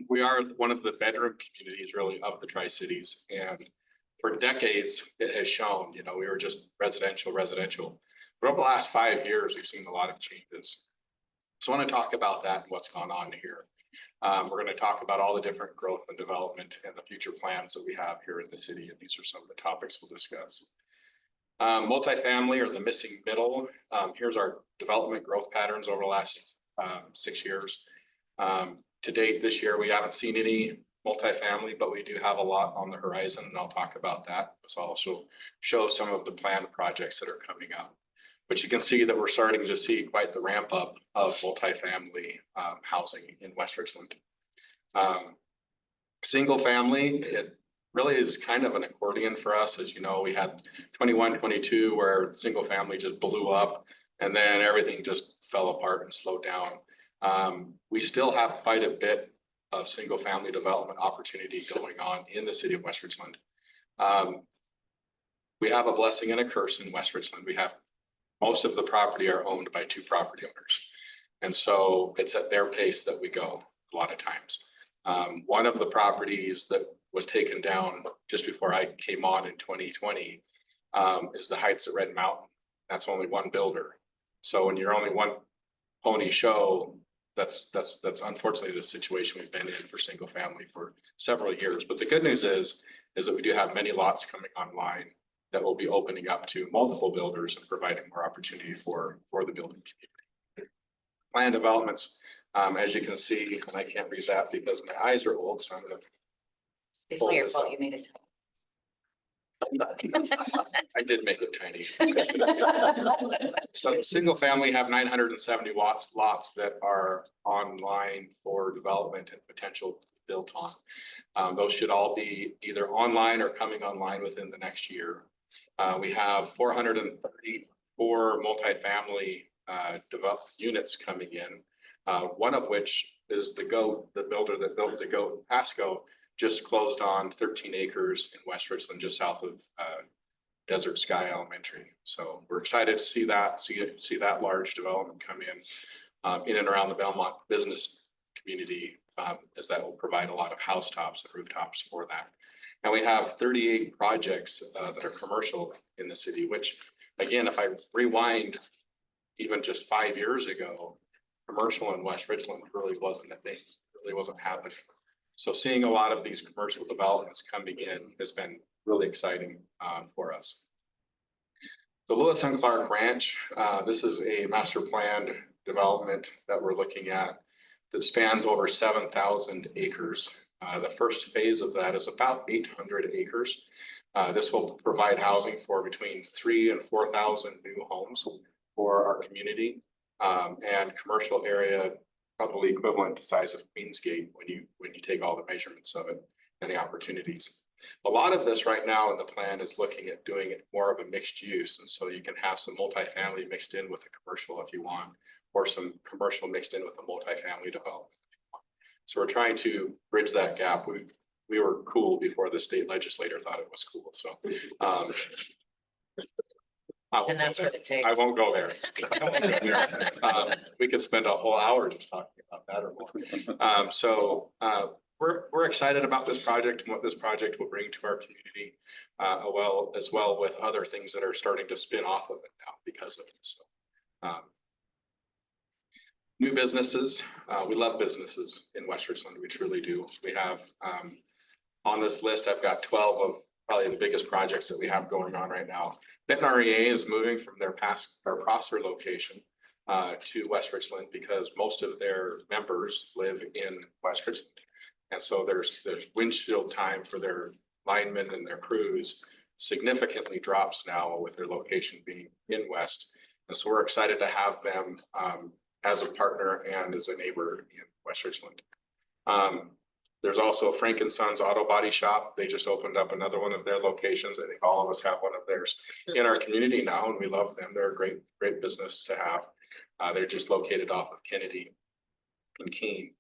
We are one of the bedroom communities really of the Tri-Cities, and for decades it has shown, we were just residential. But over the last 5 years, we've seen a lot of changes. So I want to talk about that and what's gone on here. We're going to talk about all the different growth and development and the future plans that we have here in the city, and these are some of the topics we'll discuss. Multifamily, or the missing middle. Here's our development growth patterns over the last 6 years. To date this year, we haven't seen any multifamily, but we do have a lot on the horizon, and I'll talk about that. So I'll also show some of the planned projects that are coming up. But you can see that we're starting to see quite the ramp up of multifamily housing in West Richland. Single family, it really is kind of an accordion for us. As you know, we had 21, 22 where single family just blew up, and then everything just fell apart and slowed down. We still have quite a bit of single family development opportunity going on in the city of West Richland. We have a blessing and a curse in West Richland. We have most of the property are owned by 2 property owners. And so it's at their pace that we go a lot of times. One of the properties that was taken down just before I came on in 2020 is the Heights at Red Mountain. That's only one builder. So when you're only one pony show, that's unfortunately the situation we've been in for single family for several years. But the good news is that we do have many lots coming online that will be opening up to multiple builders and providing more opportunity for the building community. Planned developments, as you can see, and I can't read that because my eyes are old, so I'm gonna. It's not your fault you made it. I did make it tiny. So single family have 970 lots that are online for development and potential built on. Those should all be either online or coming online within the next year. We have 434 multifamily developed units coming in. One of which is the builder that built the GOAT, Pasco, just closed on 13 acres in West Richland, just south of Desert Sky Elementary. So we're excited to see that large development come in and around the Belmont business community, as that will provide a lot of housetops and rooftops for that. And we have 38 projects that are commercial in the city, which again, if I rewind even just 5 years ago, commercial in West Richland really wasn't a thing, really wasn't happening. So seeing a lot of these commercial developments coming in has been really exciting for us. The Lewis and Clark Ranch, this is a master planned development that we're looking at that spans over 7,000 acres. The first phase of that is about 800 acres. This will provide housing for between 3,000 and 4,000 new homes for our community, and commercial area probably equivalent to size of Queensgate when you take all the measurements of it and the opportunities. A lot of this right now in the plan is looking at doing it more of a mixed use, and so you can have some multifamily mixed in with a commercial if you want, or some commercial mixed in with a multifamily development. So we're trying to bridge that gap. We were cool before the state legislator thought it was cool. So And that's what it takes. I won't go there. We could spend a whole hour just talking about that or more. We're excited about this project and what this project will bring to our community, as well with other things that are starting to spin off of it now because of this. New businesses. We love businesses in West Richland. We truly do. We have on this list, I've got 12 of probably the biggest projects that we have going on right now. Benton REA is moving from their Prosser location to West Richland because most of their members live in West Richland. And so there's windshield time for their linemen and their crews significantly drops now with their location being in West. And so we're excited to have them as a partner and as a neighbor in West Richland. There's also Frank and Sons Auto Body Shop. They just opened up another one of their locations. I think all of us have one of theirs in our community now, and we love them. They're a great business to have. They're just located off of Kennedy and Keene.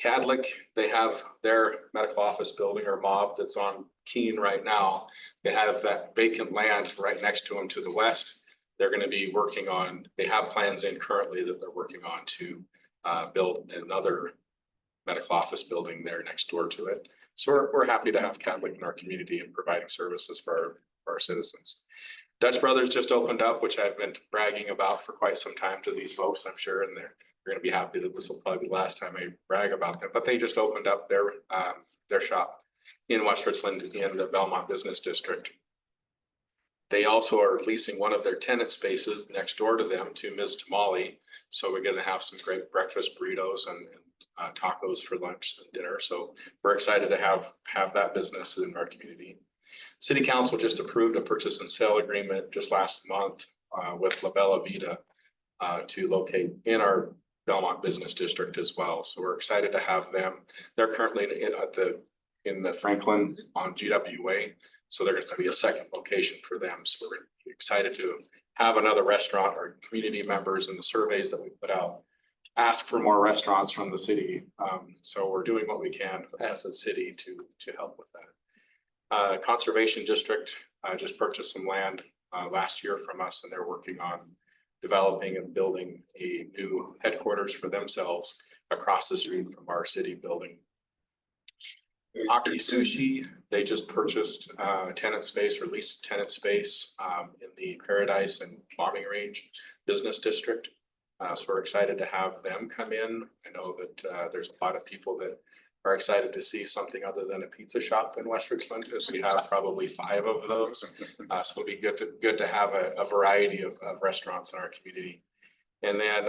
Cadlick, they have their medical office building or mob that's on Keene right now. They have that vacant land right next to them to the west. They're gonna be working on, they have plans in currently that they're working on to build another medical office building there next door to it. So we're happy to have Cadlick in our community and providing services for our citizens. Dutch Brothers just opened up, which I've been bragging about for quite some time to these folks, I'm sure, and they're gonna be happy that this will probably be the last time I brag about them, but they just opened up their shop in West Richland in the Belmont Business District. They also are leasing one of their tenant spaces next door to them to Ms. Tamale. So we're gonna have some great breakfast burritos and tacos for lunch and dinner. So we're excited to have that business in our community. City Council just approved a purchase and sale agreement just last month with La Bella Vita to locate in our Belmont Business District as well. So we're excited to have them. They're currently in the Franklin on GWA. So there's going to be a second location for them. So we're excited to have another restaurant. Our community members and the surveys that we put out ask for more restaurants from the city. So we're doing what we can as a city to help with that. Conservation District just purchased some land last year from us, and they're working on developing and building a new headquarters for themselves across the street from our city building. Aki Sushi, they just purchased tenant space or leased tenant space in the Paradise and Bombing Range Business District. So we're excited to have them come in. I know that there's a lot of people that are excited to see something other than a pizza shop in West Richland, as we have probably 5 of those. So it'll be good to have a variety of restaurants in our community. And then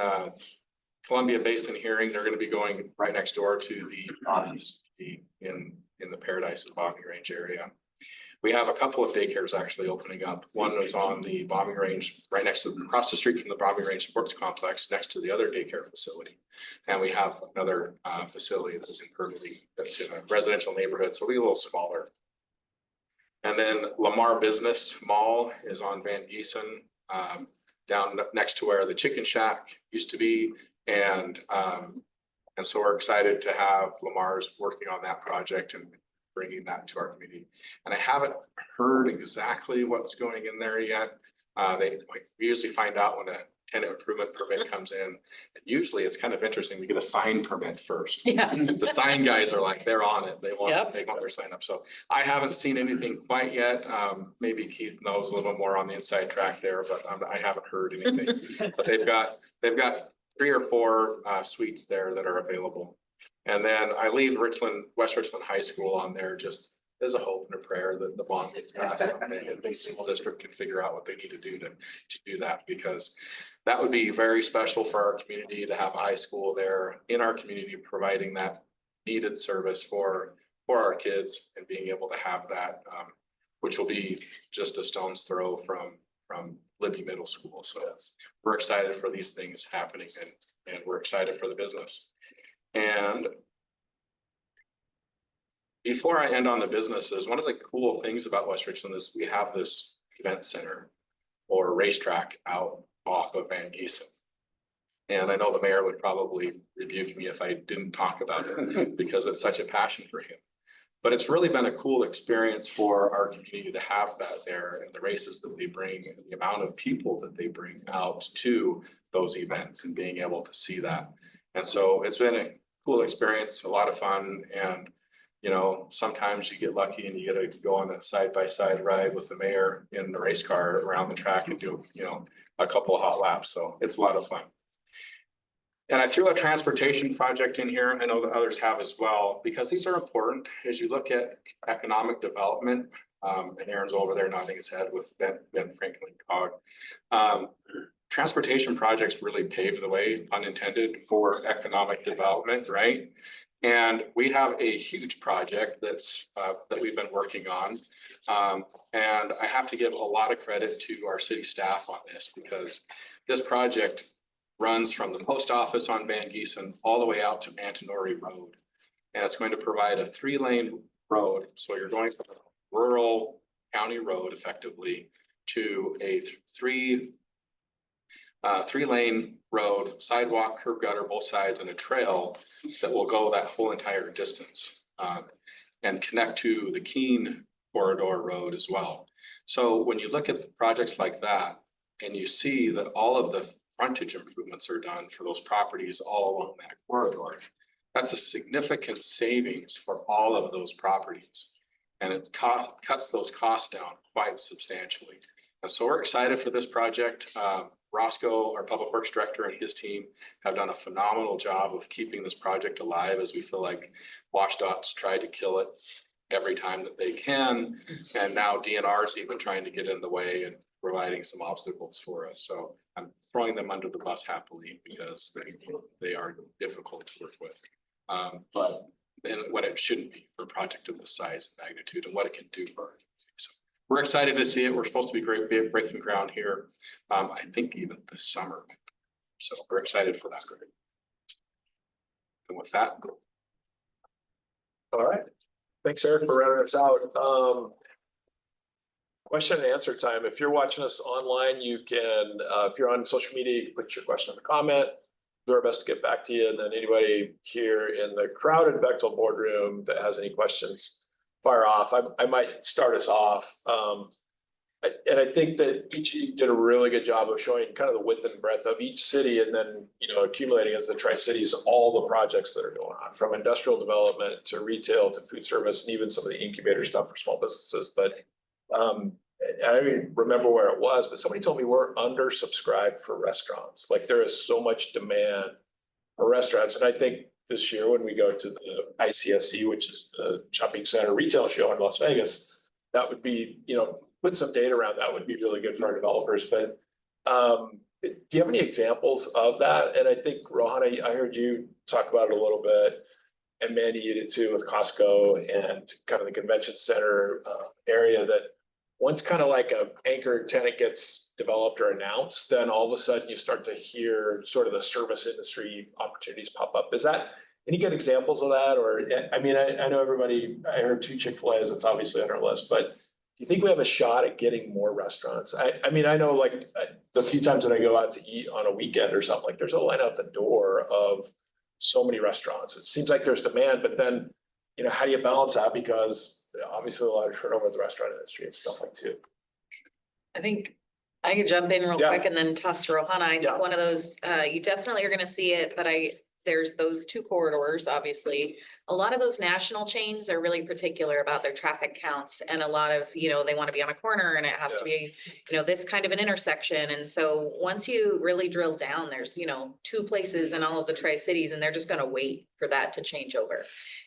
Columbia Basin Hearing, they're going to be going right next door to the in the Paradise and Bombing Range area. We have a couple of daycares actually opening up. One was on the Bombing Range, right next to, across the street from the Bombing Range Sports Complex, next to the other daycare facility. And we have another facility that's in a residential neighborhood, so it'll be a little smaller. And then Lamar Business Mall is on Van Giesen, down next to where the Chicken Shack used to be. And so we're excited to have Lamar's working on that project and bringing that to our community. And I haven't heard exactly what's going in there yet. We usually find out when a tenant improvement permit comes in. And usually it's kind of interesting. We get a sign permit first. Yeah. The sign guys are like, they're on it. They want Yep. their sign up. So I haven't seen anything quite yet. Maybe Keith knows a little bit more on the inside track there, but I haven't heard anything. But they've got 3 or 4 suites there that are available. And then I leave West Richland High School on there just as a hope and a prayer that the bond gets passed someday and the school district can figure out what they need to do to do that, because that would be very special for our community to have a high school there in our community, providing that needed service for our kids and being able to have that, which will be just a stone's throw from Libby Middle School. So we're excited for these things happening, and we're excited for the business. And before I end on the businesses, one of the cool things about West Richland is we have this event center or racetrack out off of Van Giesen. And I know the mayor would probably rebuke me if I didn't talk about it because it's such a passion for him. But it's really been a cool experience for our community to have that there, and the races that they bring and the amount of people that they bring out to those events and being able to see that. And so it's been a cool experience, a lot of fun. And, you know, sometimes you get lucky and you get to go on a side-by-side ride with the mayor in the race car around the track and do, you know, a couple of hot laps. So it's a lot of fun. And I threw a transportation project in here. I know that others have as well, because these are important as you look at economic development. And Aaron's over there nodding his head with Ben Franklin Cog. Transportation projects really pave the way, pun intended, for economic development, right? And we have a huge project that's that we've been working on. And I have to give a lot of credit to our city staff on this, because this project runs from the post office on Van Giesen all the way out to Antinori Road. And it's going to provide a 3-lane road. So you're going from a rural county road effectively to a 3-lane road, sidewalk, curb gutter, both sides, and a trail that will go that whole entire distance. And connect to the Keene corridor road as well. So when you look at the projects like that, and you see that all of the frontage improvements are done for those properties all along that corridor, that's a significant savings for all of those properties. And it cuts those costs down quite substantially. And so we're excited for this project. Roscoe, our Public Works Director, and his team have done a phenomenal job of keeping this project alive, as we feel like WashDOT's tried to kill it every time that they can. And now DNR is even trying to get in the way and providing some obstacles for us. So I'm throwing them under the bus happily because they are difficult to work with. But then when it shouldn't be for a project of this size and magnitude and what it can do for our community. So we're excited to see it. We're supposed to be breaking ground here. I think even this summer. So we're excited for that. And with that. All right. Thanks, Eric, for rounding us out. Question and answer time. If you're watching us online, you can, if you're on social media, you can put your question in the comment. Do our best to get back to you. And then anybody here in the crowded Bechtel boardroom that has any questions, fire off. I might start us off. And I think that each of you did a really good job of showing kind of the width and breadth of each city, and then, you know, accumulating as the Tri-Cities, all the projects that are going on, from industrial development to retail to food service, and even some of the incubator stuff for small businesses. But I don't even remember where it was, but somebody told me we're undersubscribed for restaurants. Like, there is so much demand for restaurants. And I think this year when we go to the ICSC, which is the shopping center retail show in Las Vegas, that would be, you know, put some data around that would be really good for our developers. But do you have any examples of that? And I think, Rohana, I heard you talk about it a little bit, and Mandy, you did too, with Costco and kind of the convention center area, that once kind of like a anchor tenant gets developed or announced, then all of a sudden you start to hear sort of the service industry opportunities pop up. Is that any good examples of that? Or, I mean, I know everybody, I heard 2 Chick-fil-A's, it's obviously on our list, but do you think we have a shot at getting more restaurants? I mean, I know, like, the few times that I go out to eat on a weekend or something, like, there's a line out the door of so many restaurants. It seems like there's demand, but then, you know, how do you balance that? Because obviously a lot of turnover in the restaurant industry and stuff like too. I think I could jump in real Yeah. quick and then toss to Rohana. I Yeah. think one of those, you definitely are gonna see it, but there's those 2 corridors, obviously. A lot of those national chains are really particular about their traffic counts, and a lot of, you know, they want to be on a corner and it has to be, you know, this kind of an intersection. And so once you really drill down, there's, you know, 2 places in all of the Tri-Cities, and they're just gonna wait for that to change over.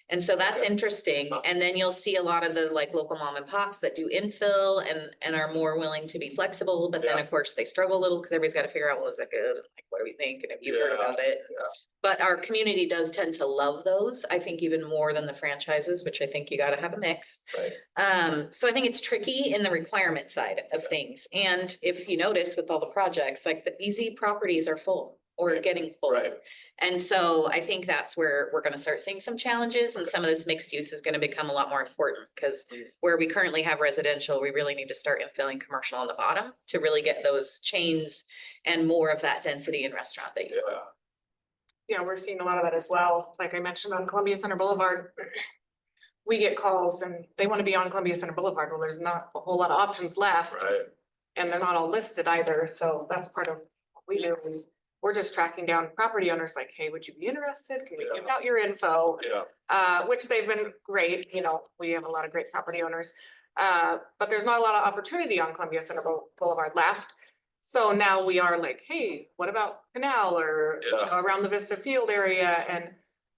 And so that's interesting. And then you'll see a lot of the like local mom and pops that do infill and are more willing to be flexible. But then of course they struggle a little because everybody's got to figure out, well, is it good? Like, what do we think? And have you heard about it? Yeah. But our community does tend to love those, I think, even more than the franchises, which I think you got to have a mix. Right. So I think it's tricky in the requirement side of things. And if you notice with all the projects, like the easy properties are full or getting full. Right. And so I think that's where we're going to start seeing some challenges, and some of this mixed use is going to become a lot more important, because where we currently have residential, we really need to start infilling commercial on the bottom to really get those chains and more of that density in restaurant that you want. Yeah, we're seeing a lot of that as well. Like I mentioned on Columbia Center Boulevard, we get calls and they want to be on Columbia Center Boulevard. Well, there's not a whole lot of options left. Right. And they're not all listed either. So that's part of what we do, is we're just tracking down property owners like, hey, would you be interested? Can we give out your info? Yeah. Which they've been great. You know, we have a lot of great property owners. But there's not a lot of opportunity on Columbia Center Boulevard left. So now we are like, hey, what about Canal or you know, around the Vista Field area? And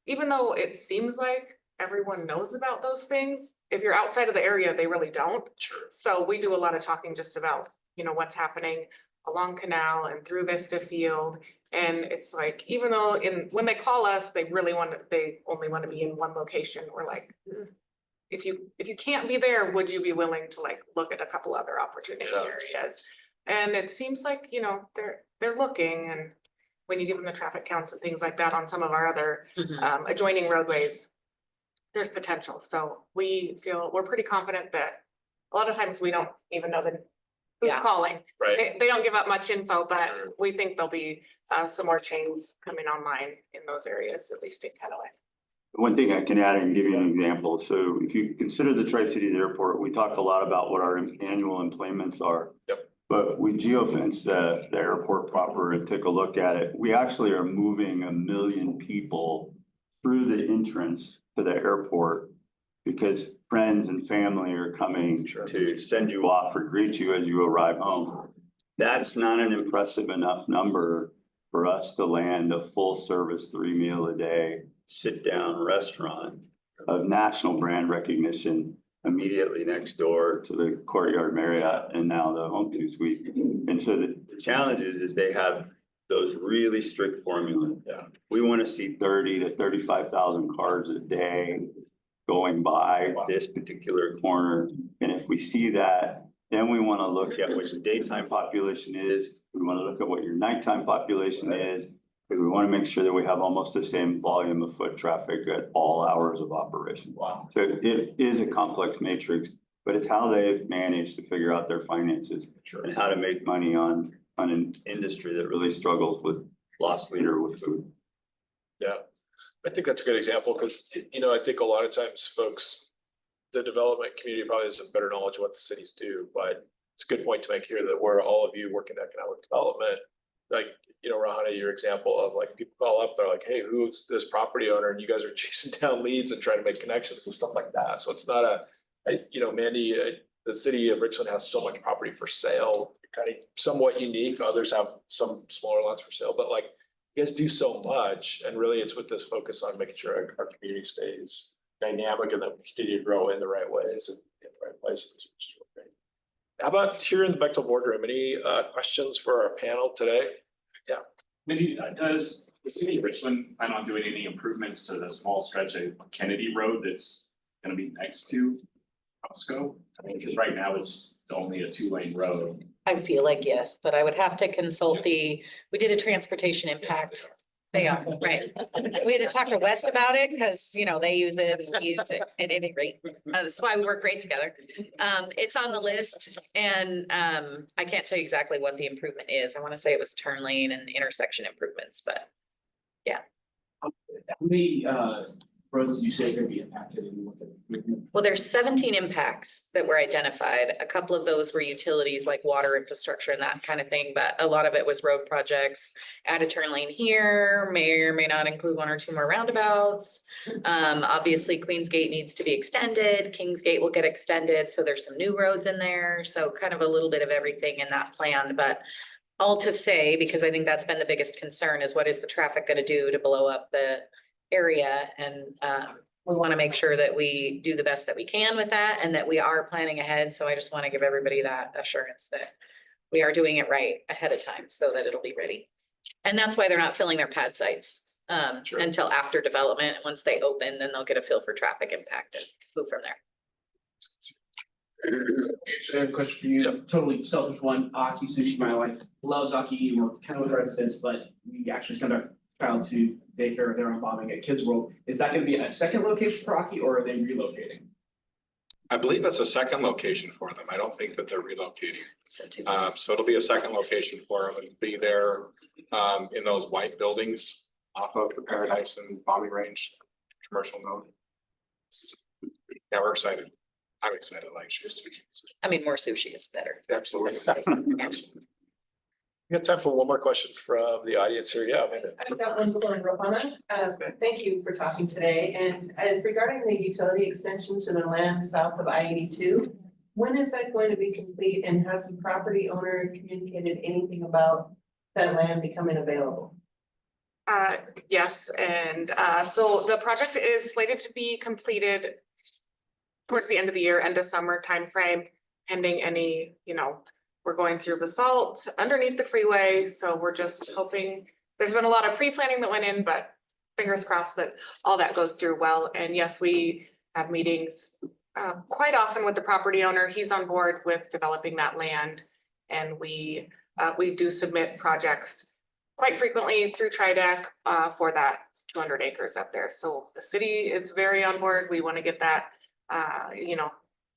even though it seems like everyone knows about those things, if you're outside of the area, they really don't. Sure. So we do a lot of talking just about, you know, what's happening along Canal and through Vista Field. And it's like, even though when they call us, they only want to be in one location. We're like, if you can't be there, would you be willing to like look at a couple other opportunity areas? And it seems like, you know, they're looking, and when you give them the traffic counts and things like that on some of our other adjoining roadways, there's potential. So we're pretty confident that a lot of times we don't even know the who's Yeah. calling. Right. They don't give up much info, but Sure. we think there'll be some more chains coming online in those areas, at least in Kennewick. One thing I can add and give you an example. So if you consider the Tri-Cities Airport, we talk a lot about what our annual employments are. Yep. But we geofence the airport proper and took a look at it. We actually are moving 1 million people through the entrance to the airport because friends and family are coming Sure. to send you off or greet you as you arrive home. That's not an impressive enough number for us to land a full service 3 meal a day, sit down restaurant of national brand recognition immediately next door to the Courtyard Marriott and now the Home 2 Suite. And so the challenge is they have those really strict formulas. Yeah. We want to see 30 to 35,000 cars a day going by this particular corner. And if we see that, then we want to look at what your daytime population is. We want to look at what your nighttime population is. Because we want to make sure that we have almost the same volume of foot traffic at all hours of operation. Wow. So it is a complex matrix, but it's how they've managed to figure out their finances Sure. and how to make money on an industry that really struggles with loss leader with food. Yeah, I think that's a good example because, I think a lot of times folks, the development community probably has a better knowledge of what the cities do, but it's a good point to make here that where all of you work in economic development, like, Rohana, your example of like people call up, they're like, hey, who's this property owner? And you guys are chasing down leads and trying to make connections and stuff like that. So it's not Mandy, the city of Richland has so much property for sale, kind of somewhat unique. Others have some smaller lots for sale, but like you guys do so much. And really it's with this focus on making sure our community stays dynamic and that we continue to grow in the right ways and in the right places. Which is great. How about here in the Bechtel boardroom? Any questions for our panel today? Yeah. Maybe does the city of Richland plan on doing any improvements to the small stretch of Kennedy Road that's gonna be next to Pasco? I mean, because right now it's only a 2-lane road. I feel like yes, but I would have to consult we did a transportation impact. They are, right. We had to talk to West about it because, they use it and we use it at any rate. That's why we work great together. It's on the list and I can't tell you exactly what the improvement is. I want to say it was turn lane and intersection improvements, but How many roads did you say are gonna be impacted in what the movement? well, there's 17 impacts that were identified. A couple of those were utilities like water infrastructure and that kind of thing, but a lot of it was road projects. Add a turn lane here, may or may not include 1 or 2 more roundabouts. Obviously Queens Gate needs to be extended. Kings Gate will get extended. So there's some new roads in there. So kind of a little bit of everything in that plan, but all to say, because I think that's been the biggest concern is what is the traffic going to do to blow up the area? And we want to make sure that we do the best that we can with that and that we are planning ahead. So I just want to give everybody that assurance that we are doing it right ahead of time so that it'll be ready. And that's why they're not filling their pad sites Sure. until after development. Once they open, then they'll get a feel for traffic impact and move from there. I have a question for you, totally selfish one. Aki Sushi, my wife loves Aki, we're Kennewick residents, but we actually send our child to daycare there on bombing at Kids World. Is that gonna be a second location for Aki or are they relocating? I believe it's a second location for them. I don't think that they're relocating. So too. So it'll be a second location for them. It'll be there in those white buildings off of the Paradise and Bombing Range commercial node. Yeah, we're excited. I'm excited like she used to be. I mean, more sushi is better. Absolutely. Absolutely. We got time for one more question from the audience here. Yeah, Amanda. I've got one for Rohana. Thank you for talking today. And regarding the utility extension to the land south of I-82, when is that going to be complete and has the property owner communicated anything about that land becoming available? Yes, and so the project is slated to be completed towards the end of the year, end of summer timeframe, pending any, we're going through basalt underneath the freeway, so we're just hoping, there's been a lot of pre-planning that went in, but fingers crossed that all that goes through well. And yes, we have meetings quite often with the property owner. He's on board with developing that land. And we do submit projects quite frequently through TriDeck for that 200 acres up there. So the city is very on board. We want to get that,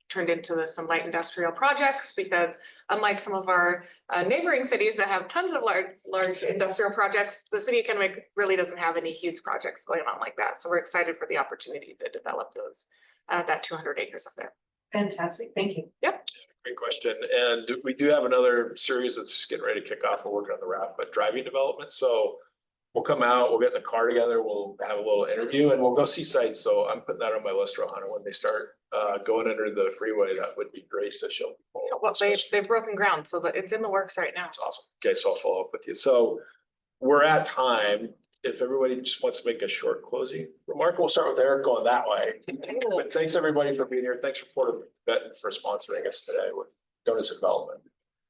turned into some light industrial projects, because unlike some of our neighboring cities that have tons of large industrial projects, the city of Kennewick really doesn't have any huge projects going on like that. So we're excited for the opportunity to develop those, that 200 acres up there. Fantastic, thank you. Great question. And we do have another series that's just getting ready to kick off. We're working on the wrap, but driving development. So we'll come out, we'll get in the car together, we'll have a little interview and we'll go see sites. So I'm putting that on my list, Rohana, when they start going under the freeway, that would be great to show people. Well, they've broken ground, so that it's in the works right now. That's awesome. Okay, so I'll follow up with you. So we're at time. If everybody just wants to make a short closing remark, we'll start with Eric going that way. But thanks everybody for being here. Thanks for Porter Benton for sponsoring us today with Donuts and Development.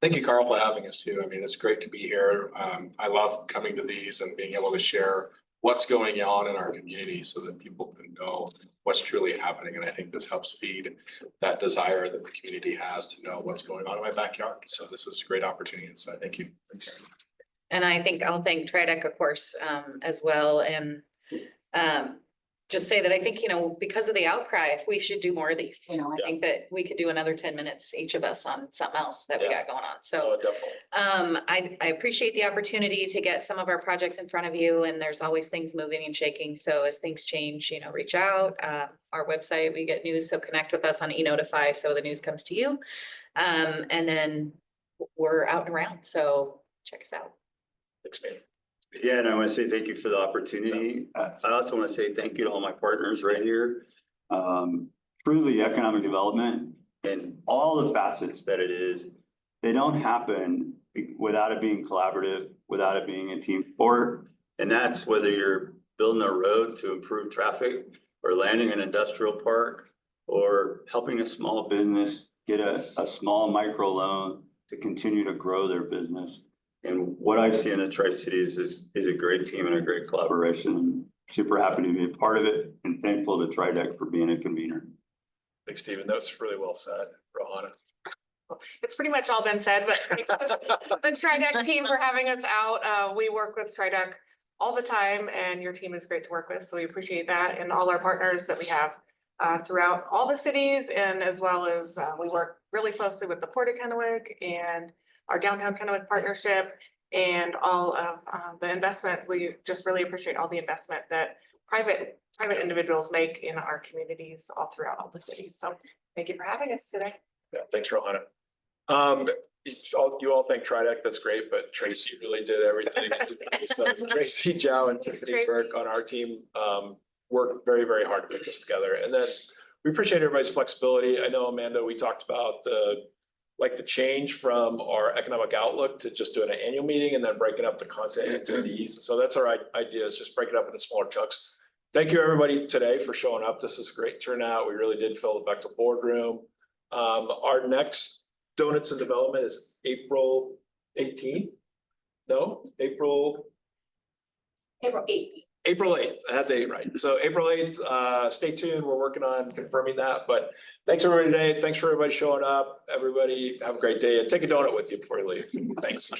Thank you, Carl, for having us too. I mean, it's great to be here. I love coming to these and being able to share what's going on in our community so that people can know what's truly happening. And I think this helps feed that desire that the community has to know what's going on in my backyard. So this is a great opportunity. So I thank you. And I think I'll thank TriDeck, of course, as well, and just say that I think, because of the outcry, if we should do more of these, I think that we could do another 10 minutes, each of us, on something else that we got going on. So Definitely. I appreciate the opportunity to get some of our projects in front of you, and there's always things moving and shaking. So as things change, reach out. Our website, we get news, so connect with us on e-notify so the news comes to you. And then we're out and around, so check us out. Thanks, man. Yeah, and I want to say thank you for the opportunity. I also want to say thank you to all my partners right here. Truly, economic development and all the facets that it is, they don't happen without it being collaborative, without it being a team sport. And that's whether you're building a road to improve traffic, or landing an industrial park, or helping a small business get a small micro loan to continue to grow their business. And what I see in the Tri-Cities is a great team and a great collaboration. I'm super happy to be a part of it and thankful to TriDeck for being a convener. Thanks, Stephen. That's really well said, Rohana. It's pretty much all been said, but thanks to the TriDeck team for having us out. We work with TriDeck all the time, and your team is great to work with. So we appreciate that, and all our partners that we have throughout all the cities, and as well as we work really closely with the Port of Kennewick and our downtown Kennewick partnership, and all of the investment. We just really appreciate all the investment that private individuals make in our communities all throughout all the cities. So thank you for having us today. Yeah, thanks, Rohana. You all think TriDeck, that's great, but Tracy really did everything. So Tracy, Joe, and Tiffany Burke on our team worked very, very hard to put this together. And then we appreciate everybody's flexibility. I know, Amanda, we talked about the change from our economic outlook to just doing an annual meeting and then breaking up the content into these. So that's our idea, is just break it up into smaller chunks. Thank you, everybody, today for showing up. This is a great turnout. We really did fill the Bechtel boardroom. Our next Donuts and Development is April 18th. No, April 8th. April 8th. I had the date right. So April 8th, stay tuned. We're working on confirming that. But thanks everybody today. Thanks for everybody showing up. Everybody have a great day, and take a donut with you before you leave. Thanks.